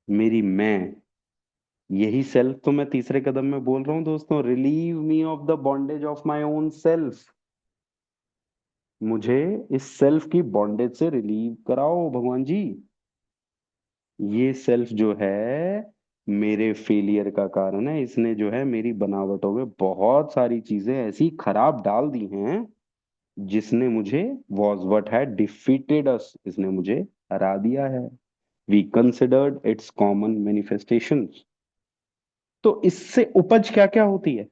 Speaker 1: मेरी मैं, यही सेल्फ तो मैं तीसरे कदम में बोल रहा हूँ दोस्तों, relieve me of the bondage of my own self, मुझे इस सेल्फ की बॉन्डेज से रिलीव कराओ भगवान जी। ये सेल्फ जो है मेरे फेलियर का कारण है, इसने जो है मेरी बनावटों में बहुत सारी चीजें ऐसी खराब डाल दी हैं, जिसने मुझे, was what had defeated us, इसने मुझे हरा दिया है। We considered its common manifestations, तो इससे उपज क्या क्या होती है,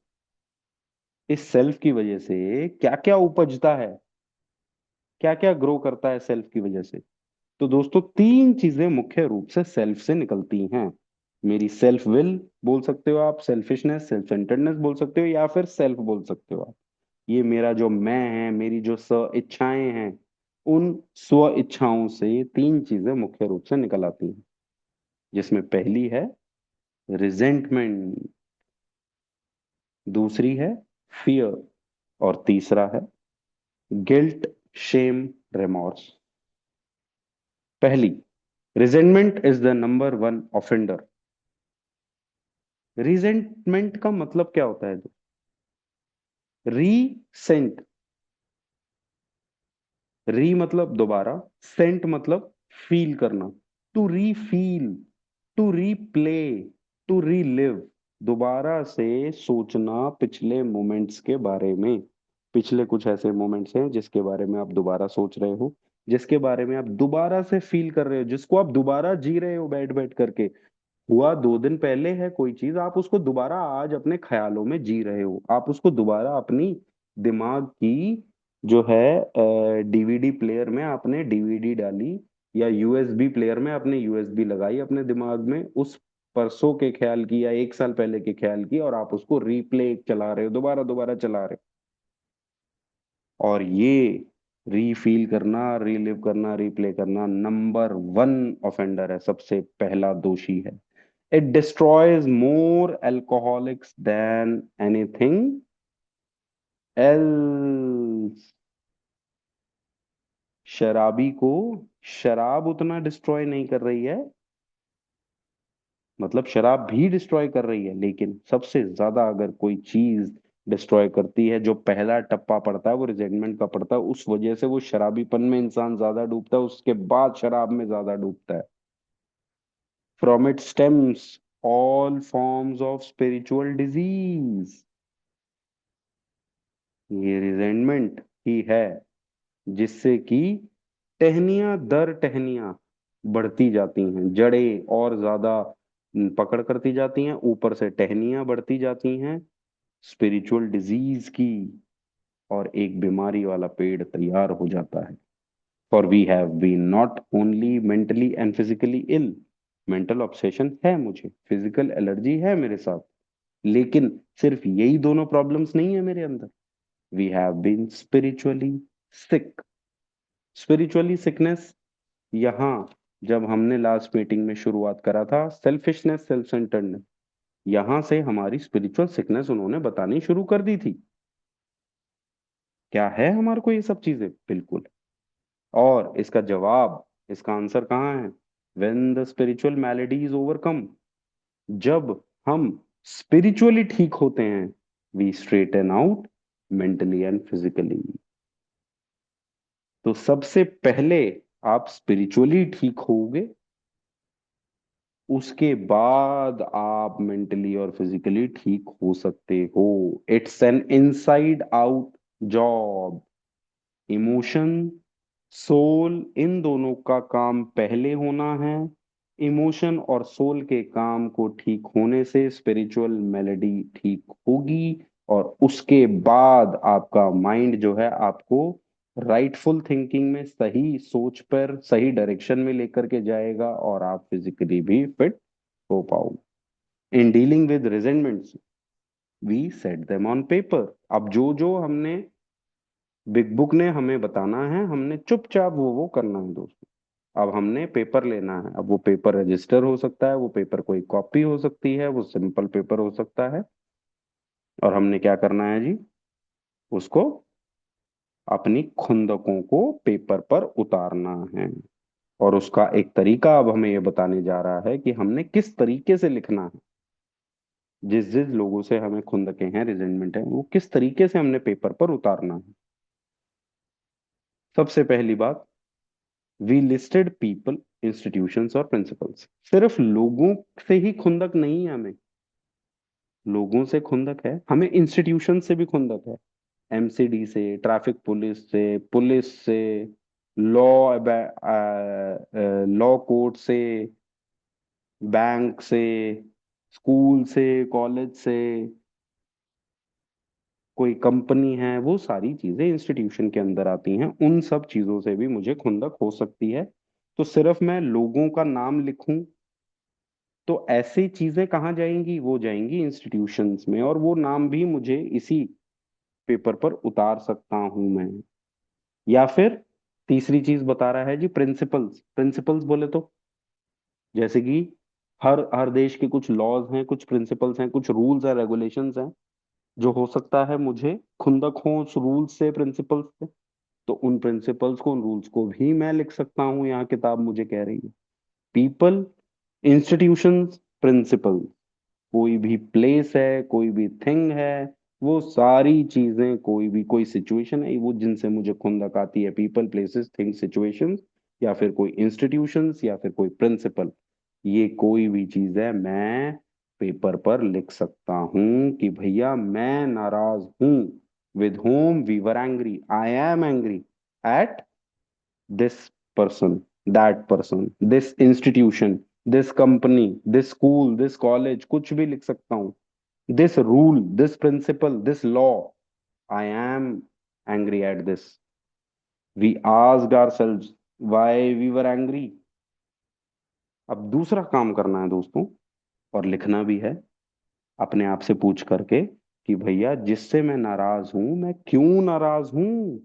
Speaker 1: इस सेल्फ की वजह से क्या क्या उपजता है, क्या क्या ग्रो करता है सेल्फ की वजह से। तो दोस्तों 3 चीजें मुख्य रूप से सेल्फ से निकलती हैं, मेरी सेल्फ विल बोल सकते हो आप, सेल्फिशनेस, सेल्फ सेंटर्डनेस बोल सकते हो, या फिर सेल्फ बोल सकते हो आप। ये मेरा जो मैं है, मेरी जो स्व इच्छाएं हैं, उन स्व इच्छाओं से 3 चीजें मुख्य रूप से निकल आती हैं, जिसमें पहली है रिजेंटमेंट, दूसरी है फियर, और तीसरा है गिल्ट, शेम, रिमॉर्स। पहली, resentment is the number one offender. Resentment का मतलब क्या होता है? रीसेंट, री मतलब दोबारा, सेंट मतलब फील करना, to refeel, to replay, to relive. दोबारा से सोचना पिछले मोमेंट्स के बारे में। पिछले कुछ ऐसे मोमेंट्स हैं जिसके बारे में आप दोबारा सोच रहे हो, जिसके बारे में आप दोबारा से फील कर रहे हो, जिसको आप दोबारा जी रहे हो बैठ बैठ करके। हुआ 2 दिन पहले है कोई चीज, आप उसको दोबारा आज अपने ख्यालों में जी रहे हो, आप उसको दोबारा अपनी दिमाग की जो है डीवीडी प्लेयर में आपने डीवीडी डाली, या यूएसबी प्लेयर में आपने यूएसबी लगाई अपने दिमाग में, उस परसों के ख्याल की या 1 साल पहले के ख्याल की, और आप उसको रीप्ले चला रहे हो, दोबारा दोबारा चला रहे हो। और ये रीफील करना, रीलिव करना, रिप्ले करना नंबर 1 ऑफेंडर है, सबसे पहला दोषी है। It destroys more alcoholics than anything else. शराबी को शराब उतना डिस्ट्रॉय नहीं कर रही है, मतलब शराब भी डिस्ट्रॉय कर रही है, लेकिन सबसे ज्यादा अगर कोई चीज डिस्ट्रॉय करती है, जो पहला टप्पा पड़ता है वो रिजेंटमेंट का पड़ता है, उस वजह से वो शराबीपन में इंसान ज्यादा डूबता है, उसके बाद शराब में ज्यादा डूबता है। From it stems all forms of spiritual disease. ये रिजेंटमेंट ही है जिससे कि टहनियां दर टहनियां बढ़ती जाती हैं, जड़ें और ज्यादा पकड़ करती जाती हैं, ऊपर से टहनियां बढ़ती जाती हैं स्पिरिचुअल डिजीज की, और एक बीमारी वाला पेड़ तैयार हो जाता है। For we have been not only mentally and physically ill. Mental obsession है मुझे, फिजिकल एलर्जी है मेरे साथ, लेकिन सिर्फ यही दोनों प्रॉब्लम्स नहीं है मेरे अंदर। We have been spiritually sick. Spiritually sickness, यहाँ जब हमने लास्ट मीटिंग में शुरुआत करा था सेल्फिशनेस, सेल्फ सेंटर्डनेस, यहां से हमारी स्पिरिचुअल सिकनेस उन्होंने बतानी शुरू कर दी थी। क्या है हमारे को ये सब चीजें? बिल्कुल। और इसका जवाब, इसका आंसर कहाँ है? When the spiritual malady is overcome. जब हम स्पिरिचुअली ठीक होते हैं, we straighten out mentally and physically. तो सबसे पहले आप स्पिरिचुअली ठीक होगे, उसके बाद आप मेंटली और फिजिकली ठीक हो सकते हो। It's an inside out job. Emotion, soul, इन दोनों का काम पहले होना है। इमोशन और सोल के काम को ठीक होने से स्पिरिचुअल मेलेडी ठीक होगी, और उसके बाद आपका माइंड जो है आपको राइटफुल थिंकिंग में, सही सोच पर, सही डायरेक्शन में लेकर के जाएगा, और आप फिजिकली भी फिट हो पाओगे। In dealing with resentments we set them on paper. अब जो जो हमने बिग बुक ने हमें बताना है, हमने चुपचाप वो करना है दोस्तों। अब हमने पेपर लेना है। अब वो पेपर रजिस्टर हो सकता है, वो पेपर कोई कॉपी हो सकती है, वो सिंपल पेपर हो सकता है। और हमने क्या करना है जी? उसको अपनी खुंदकों को पेपर पर उतारना है। और उसका एक तरीका अब हमें ये बताने जा रहा है कि हमने किस तरीके से लिखना है। जिस जिस लोगों से हमें खुंदके हैं, रिजेंटमेंट है, वो किस तरीके से हमने पेपर पर उतारना है। सबसे पहली बात, वी लिस्टेड पीपल, इंस्टीट्यूशंस और प्रिंसिपल्स। सिर्फ लोगों से ही खुंदक नहीं है हमें, लोगों से खुंदक है, हमें इंस्टीट्यूशन से भी खुंदक है। एमसीडी से, ट्रैफिक पुलिस से, लॉ लॉ कोर्ट से, बैंक से, स्कूल से, कॉलेज से, कोई कंपनी है, वो सारी चीजें इंस्टीट्यूशन के अंदर आती हैं। उन सब चीजों से भी मुझे खुंदक हो सकती है। तो सिर्फ मैं लोगों का नाम लिखूं तो ऐसी चीजें कहाँ जाएंगी? वो जाएंगी इंस्टीट्यूशंस में, और वो नाम भी मुझे इसी पेपर पर उतार सकता हूं मैं। या फिर तीसरी चीज बता रहा है जी, प्रिंसिपल्स। प्रिंसिपल्स बोले तो जैसे कि हर हर देश के कुछ लॉज हैं, कुछ प्रिंसिपल्स हैं, कुछ रूल्स और रेगुलेशंस हैं, जो हो सकता है मुझे खुंदक हो उस रूल्स से, प्रिंसिपल्स से। तो उन प्रिंसिपल्स को, उन रूल्स को भी मैं लिख सकता हूँ, यहाँ किताब मुझे कह रही है। पीपल, इंस्टीट्यूशंस, प्रिंसिपल, कोई भी प्लेस है, कोई भी थिंग है, वो सारी चीजें, कोई भी कोई सिचुएशन है, वो जिनसे मुझे खुंदक आती है, पीपल, प्लेसेस, थिंग्स, सिचुएशंस, या फिर कोई इंस्टीट्यूशंस या फिर कोई प्रिंसिपल, ये कोई भी चीज है, मैं पेपर पर लिख सकता हूं कि भैया मैं नाराज हूं, with whom we were angry, I am angry at this person, that person, this institution, this company, this school, this college, कुछ भी लिख सकता हूं, this rule, this principle, this law, I am angry at this, we asked ourselves why we were angry. अब दूसरा काम करना है दोस्तों, और लिखना भी है अपने आप से पूछ करके कि भैया जिससे मैं नाराज हूं, मैं क्यों नाराज हूं।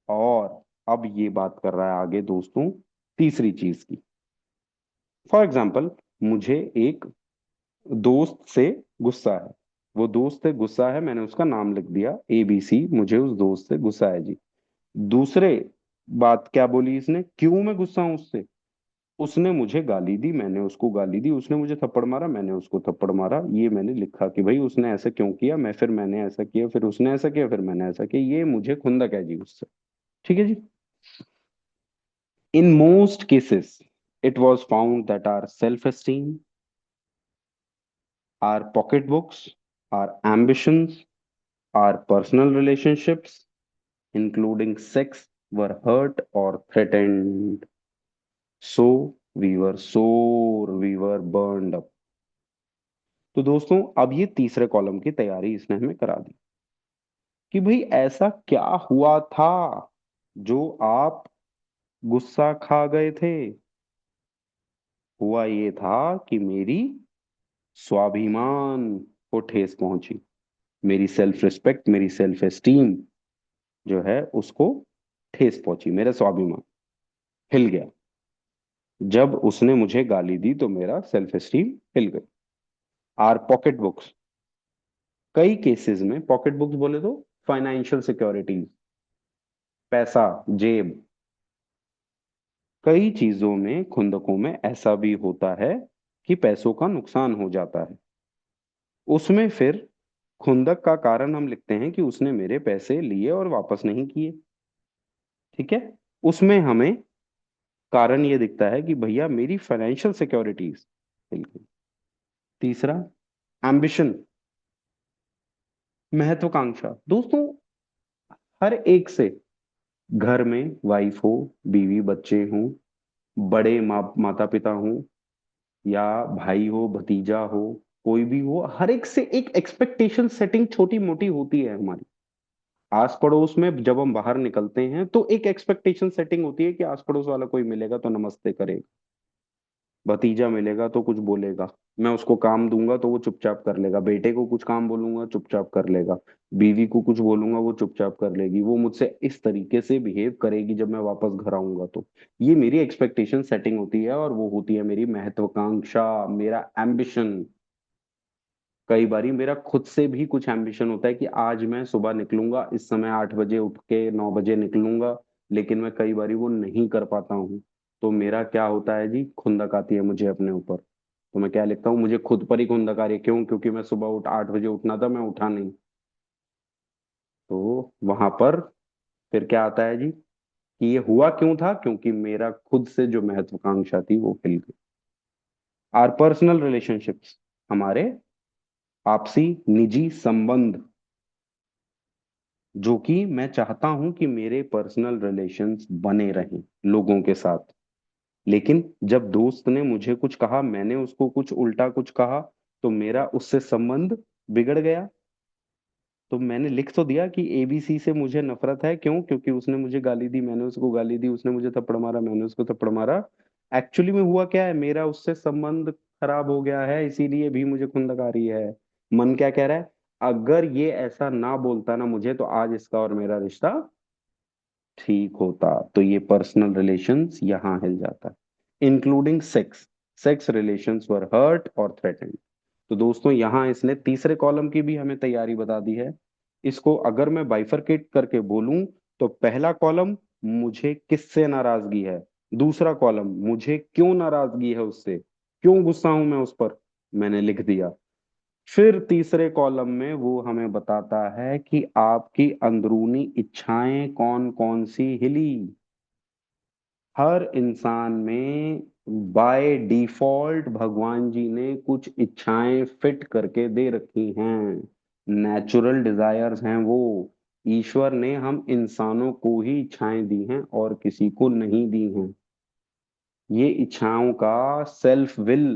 Speaker 1: और अब ये बात कर रहा है आगे दोस्तों तीसरी चीज की। फॉर एग्जाम्पल, मुझे एक दोस्त से गुस्सा है, वो दोस्त से गुस्सा है, मैंने उसका नाम लिख दिया ABC, मुझे उस दोस्त से गुस्सा है जी। दूसरे बात क्या बोली इसने, क्यों मैं गुस्सा हूं उससे, उसने मुझे गाली दी, मैंने उसको गाली दी, उसने मुझे थप्पड़ मारा, मैंने उसको थप्पड़ मारा, ये मैंने लिखा कि भाई उसने ऐसा क्यों किया, मैं फिर मैंने ऐसा किया, फिर उसने ऐसा किया, फिर मैंने ऐसा किया, ये मुझे खुंदक है जी उससे। ठीक है जी। In most cases it was found that our self-esteem, our pocketbooks, our ambitions, our personal relationships, including sex, were hurt or threatened. So we were sore, we were burned up. तो दोस्तों अब ये तीसरे कॉलम की तैयारी इसने हमें करा दी कि भाई ऐसा क्या हुआ था जो आप गुस्सा खा गए थे। हुआ ये था कि मेरी स्वाभिमान को ठेस पहुंची, मेरी सेल्फ रिस्पेक्ट, मेरी सेल्फ एस्टीम जो है उसको ठेस पहुंची, मेरा स्वाभिमान हिल गया। जब उसने मुझे गाली दी तो मेरा सेल्फ एस्टीम हिल गई। आर पॉकेट बुक्स, कई केसेस में पॉकेट बुक्स बोले तो फाइनेंशियल सिक्योरिटीज, पैसा, जेब, कई चीजों में खुंदकों में ऐसा भी होता है कि पैसों का नुकसान हो जाता है। उसमें फिर खुंदक का कारण हम लिखते हैं कि उसने मेरे पैसे लिए और वापस नहीं किए। ठीक है, उसमें हमें कारण ये दिखता है कि भैया मेरी फाइनेंशियल सिक्योरिटीज हिल गई। तीसरा, एम्बिशन, महत्वाकांक्षा। दोस्तों हर एक से, घर में वाइफ हो, बीवी बच्चे हों, बड़े माता पिता हों, या भाई हो, भतीजा हो, कोई भी हो, हर एक से एक एक्सपेक्टेशन सेटिंग छोटी मोटी होती है हमारी। आस पड़ोस में जब हम बाहर निकलते हैं तो एक एक्सपेक्टेशन सेटिंग होती है कि आस पड़ोस वाला कोई मिलेगा तो नमस्ते करेगा, भतीजा मिलेगा तो कुछ बोलेगा, मैं उसको काम दूंगा तो वो चुपचाप कर लेगा, बेटे को कुछ काम बोलूंगा चुपचाप कर लेगा, बीवी को कुछ बोलूंगा वो चुपचाप कर लेगी, वो मुझसे इस तरीके से बिहेव करेगी जब मैं वापस घर आऊंगा तो। ये मेरी एक्सपेक्टेशन सेटिंग होती है और वो होती है मेरी महत्वाकांक्षा, मेरा एम्बिशन। कई बारी मेरा खुद से भी कुछ एम्बिशन होता है कि आज मैं सुबह निकलूंगा, इस समय 8 बजे उठ के 9 बजे निकलूंगा, लेकिन मैं कई बारी वो नहीं कर पाता हूँ। तो मेरा क्या होता है जी, खुंदक आती है मुझे अपने ऊपर। तो मैं क्या लिखता हूँ, मुझे खुद पर ही खुंदक आ रही है, क्यों, क्योंकि मैं सुबह उठ 8 बजे उठना था, मैं उठा नहीं। तो वहां पर फिर क्या आता है जी, कि ये हुआ क्यों था, क्योंकि मेरा खुद से जो महत्वाकांक्षा थी वो हिल गई। आर पर्सनल रिलेशनशिप्स, हमारे आपसी निजी संबंध, जो कि मैं चाहता हूं कि मेरे पर्सनल रिलेशंस बने रहें लोगों के साथ, लेकिन जब दोस्त ने मुझे कुछ कहा, मैंने उसको कुछ उल्टा कुछ कहा, तो मेरा उससे संबंध बिगड़ गया। तो मैंने लिख तो दिया कि ABC से मुझे नफरत है, क्यों, क्योंकि उसने मुझे गाली दी, मैंने उसको गाली दी, उसने मुझे थप्पड़ मारा, मैंने उसको थप्पड़ मारा। एक्चुअली में हुआ क्या है, मेरा उससे संबंध खराब हो गया है, इसीलिए भी मुझे खुंदक आ रही है। मन क्या कह रहा है, अगर ये ऐसा ना बोलता ना मुझे, तो आज इसका और मेरा रिश्ता ठीक होता। तो ये पर्सनल रिलेशंस यहां हिल जाता है, including sex, sex relations were hurt और थ्रेटेंड। तो दोस्तों यहाँ इसने तीसरे कॉलम की भी हमें तैयारी बता दी है। इसको अगर मैं बाइफरकेट करके बोलूं, तो पहला कॉलम मुझे किससे नाराजगी है, दूसरा कॉलम मुझे क्यों नाराजगी है उससे, क्यों गुस्सा हूं मैं उस पर, मैंने लिख दिया। फिर तीसरे कॉलम में वो हमें बताता है कि आपकी अंदरूनी इच्छाएं कौन कौन सी हिली। हर इंसान में बाय डिफॉल्ट भगवान जी ने कुछ इच्छाएं फिट करके दे रखी हैं। नेचुरल डिजायर्स हैं वो। ईश्वर ने हम इंसानों को ही इच्छाएं दी हैं और किसी को नहीं दी हैं। ये इच्छाओं का सेल्फ विल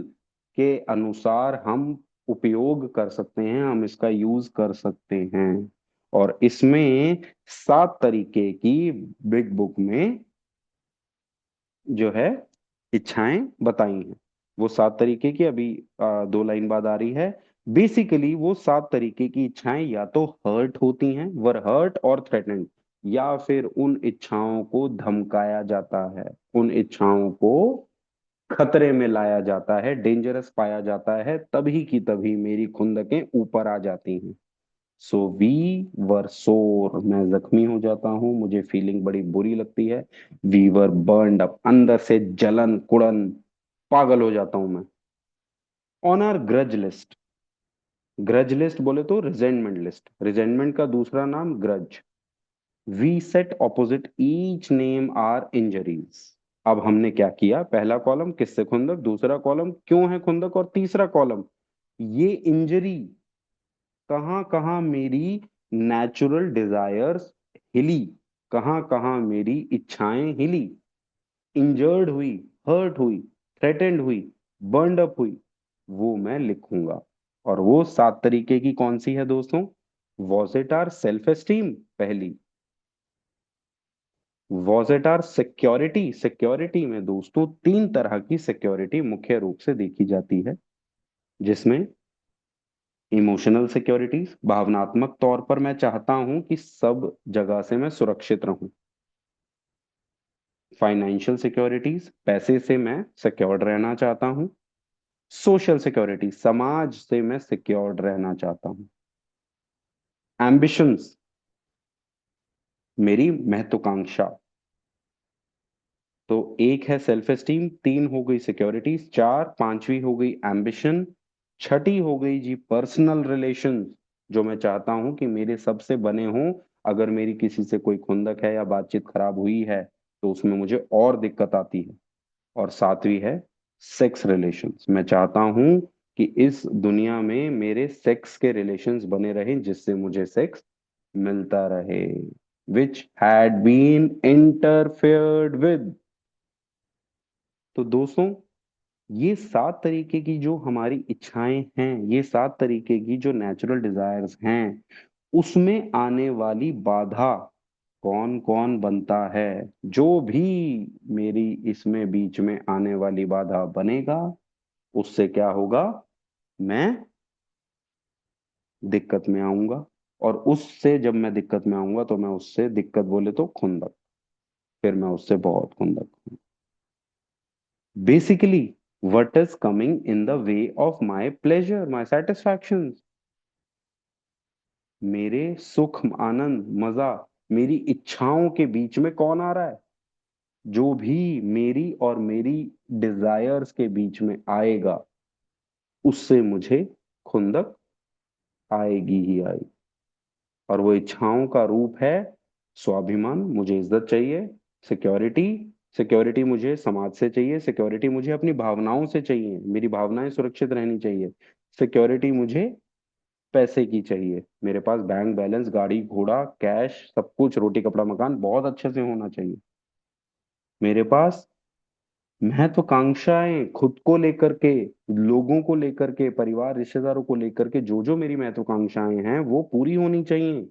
Speaker 1: के अनुसार हम उपयोग कर सकते हैं, हम इसका यूज कर सकते हैं। और इसमें 7 तरीके की बिग बुक में जो है इच्छाएं बताई हैं। वो 7 तरीके की अभी 2 लाइन बाद आ रही है। बेसिकली वो 7 तरीके की इच्छाएं या तो हर्ट होती हैं, वर हर्ट और थ्रेटन्ड, या फिर उन इच्छाओं को धमकाया जाता है, उन इच्छाओं को खतरे में लाया जाता है, डेंजरस पाया जाता है, तभी की तभी मेरी खुंदकें ऊपर आ जाती हैं। सो वी वर सोर, मैं जख्मी हो जाता हूं, मुझे फीलिंग बड़ी बुरी लगती है। वी वर बर्नड अप, अंदर से जलन कुड़न, पागल हो जाता हूं मैं। On our grudge list, grudge list बोले तो रिजेंटमेंट लिस्ट, रिजेंटमेंट का दूसरा नाम grudge. We set opposite each name our injuries. अब हमने क्या किया, पहला कॉलम किससे खुंदक, दूसरा कॉलम क्यों है खुंदक, और तीसरा कॉलम ये इंजरी कहाँ कहाँ मेरी नेचुरल डिजायर्स हिली, कहाँ कहाँ मेरी इच्छाएं हिली, इंजर्ड हुई, हर्ट हुई, थ्रेटेंड हुई, बर्नड अप हुई, वो मैं लिखूंगा। और वो 7 तरीके की कौन सी है दोस्तों? Was it our self esteem पहली, was it our security, security में दोस्तों 3 तरह की सिक्योरिटी मुख्य रूप से देखी जाती है, जिसमें इमोशनल सिक्योरिटीज, भावनात्मक तौर पर मैं चाहता हूं कि सब जगह से मैं सुरक्षित रहूं। फाइनेंशियल सिक्योरिटीज, पैसे से मैं सिक्योर्ड रहना चाहता हूं। सोशल सिक्योरिटी, समाज से मैं सिक्योर्ड रहना चाहता हूं। एम्बिशंस, मेरी महत्वाकांक्षा। तो एक है सेल्फ एस्टीम, 3 हो गई सिक्योरिटीज, 4, पांचवी हो गई एम्बिशन, छठी हो गई जी पर्सनल रिलेशन, जो मैं चाहता हूं कि मेरे सबसे बने हों। अगर मेरी किसी से कोई खुंदक है या बातचीत खराब हुई है तो उसमें मुझे और दिक्कत आती है। और सातवीं है सेक्स रिलेशंस, मैं चाहता हूं कि इस दुनिया में मेरे सेक्स के रिलेशंस बने रहें जिससे मुझे सेक्स मिलता रहे, which had been interfered with. तो दोस्तों, ये 7 तरीके की जो हमारी इच्छाएं हैं, ये 7 तरीके की जो नेचुरल डिजायर्स हैं, उसमें आने वाली बाधा कौन कौन बनता है? जो भी मेरी इसमें बीच में आने वाली बाधा बनेगा, उससे क्या होगा, मैं दिक्कत में आऊंगा। और उससे जब मैं दिक्कत में आऊंगा तो मैं उससे दिक्कत बोले तो खुंदक, फिर मैं उससे बहुत खुंदक। Basically what is coming in the way of my pleasure, my satisfactions, मेरे सुख आनंद मजा, मेरी इच्छाओं के बीच में कौन आ रहा है? जो भी मेरी और मेरी डिजायर्स के बीच में आएगा, उससे मुझे खुंदक आएगी ही आएगी। और वो इच्छाओं का रूप है स्वाभिमान, मुझे इज्जत चाहिए। सिक्योरिटी, सिक्योरिटी मुझे समाज से चाहिए। सिक्योरिटी मुझे अपनी भावनाओं से चाहिए, मेरी भावनाएं सुरक्षित रहनी चाहिए। सिक्योरिटी मुझे पैसे की चाहिए, मेरे पास बैंक बैलेंस, गाड़ी घोड़ा, कैश, सब कुछ, रोटी कपड़ा मकान बहुत अच्छे से होना चाहिए। मेरे पास महत्वाकांक्षाएं खुद को लेकर के, लोगों को लेकर के, परिवार रिश्तेदारों को लेकर के, जो जो मेरी महत्वाकांक्षाएं हैं वो पूरी होनी चाहिए।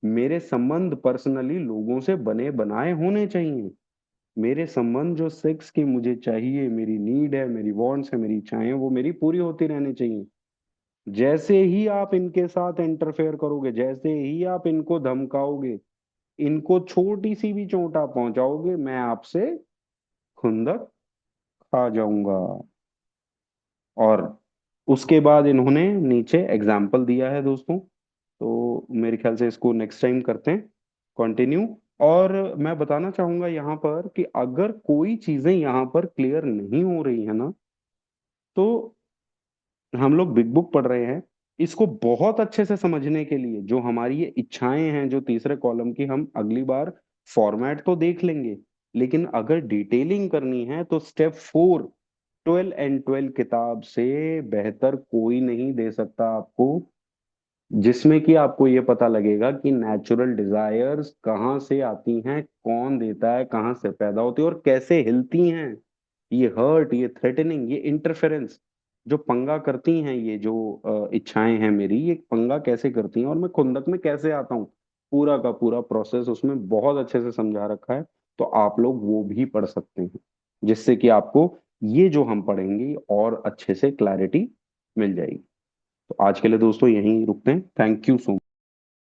Speaker 1: मेरे संबंध पर्सनली लोगों से बने बनाए होने चाहिए। मेरे संबंध जो सेक्स की मुझे चाहिए, मेरी नीड है, मेरी वांट्स है, मेरी इच्छाएं हैं, वो मेरी पूरी होती रहनी चाहिए। जैसे ही आप इनके साथ इंटरफेयर करोगे, जैसे ही आप इनको धमकाओगे, इनको छोटी सी भी चोट आप पहुंचाओगे, मैं आपसे खुंदक खा जाऊंगा। और उसके बाद इन्होंने नीचे एग्जाम्पल दिया है दोस्तों, तो मेरे ख्याल से इसको नेक्स्ट टाइम करते हैं कंटिन्यू। और मैं बताना चाहूंगा यहाँ पर कि अगर कोई चीजें यहाँ पर क्लियर नहीं हो रही है ना, तो हम लोग बिग बुक पढ़ रहे हैं, इसको बहुत अच्छे से समझने के लिए जो हमारी ये इच्छाएं हैं, जो तीसरे कॉलम की, हम अगली बार फॉर्मेट तो देख लेंगे, लेकिन अगर डिटेलिंग करनी है तो स्टेप 4, 12 and 12 किताब से बेहतर कोई नहीं दे सकता आपको, जिसमें कि आपको ये पता लगेगा कि नेचुरल डिजायर्स कहाँ से आती हैं, कौन देता है, कहाँ से पैदा होती है और कैसे हिलती हैं। ये हर्ट, ये थ्रेटनिंग, ये इंटरफेरेंस जो पंगा करती हैं, ये जो इच्छाएं हैं मेरी, ये पंगा कैसे करती हैं और मैं खुंदक में कैसे आता हूँ, पूरा का पूरा प्रोसेस उसमें बहुत अच्छे से समझा रखा है। तो आप लोग वो भी पढ़ सकते हैं, जिससे कि आपको ये जो हम पढ़ेंगे और अच्छे से क्लैरिटी मिल जाएगी। तो आज के लिए दोस्तों यहीं रुकते हैं। Thank you so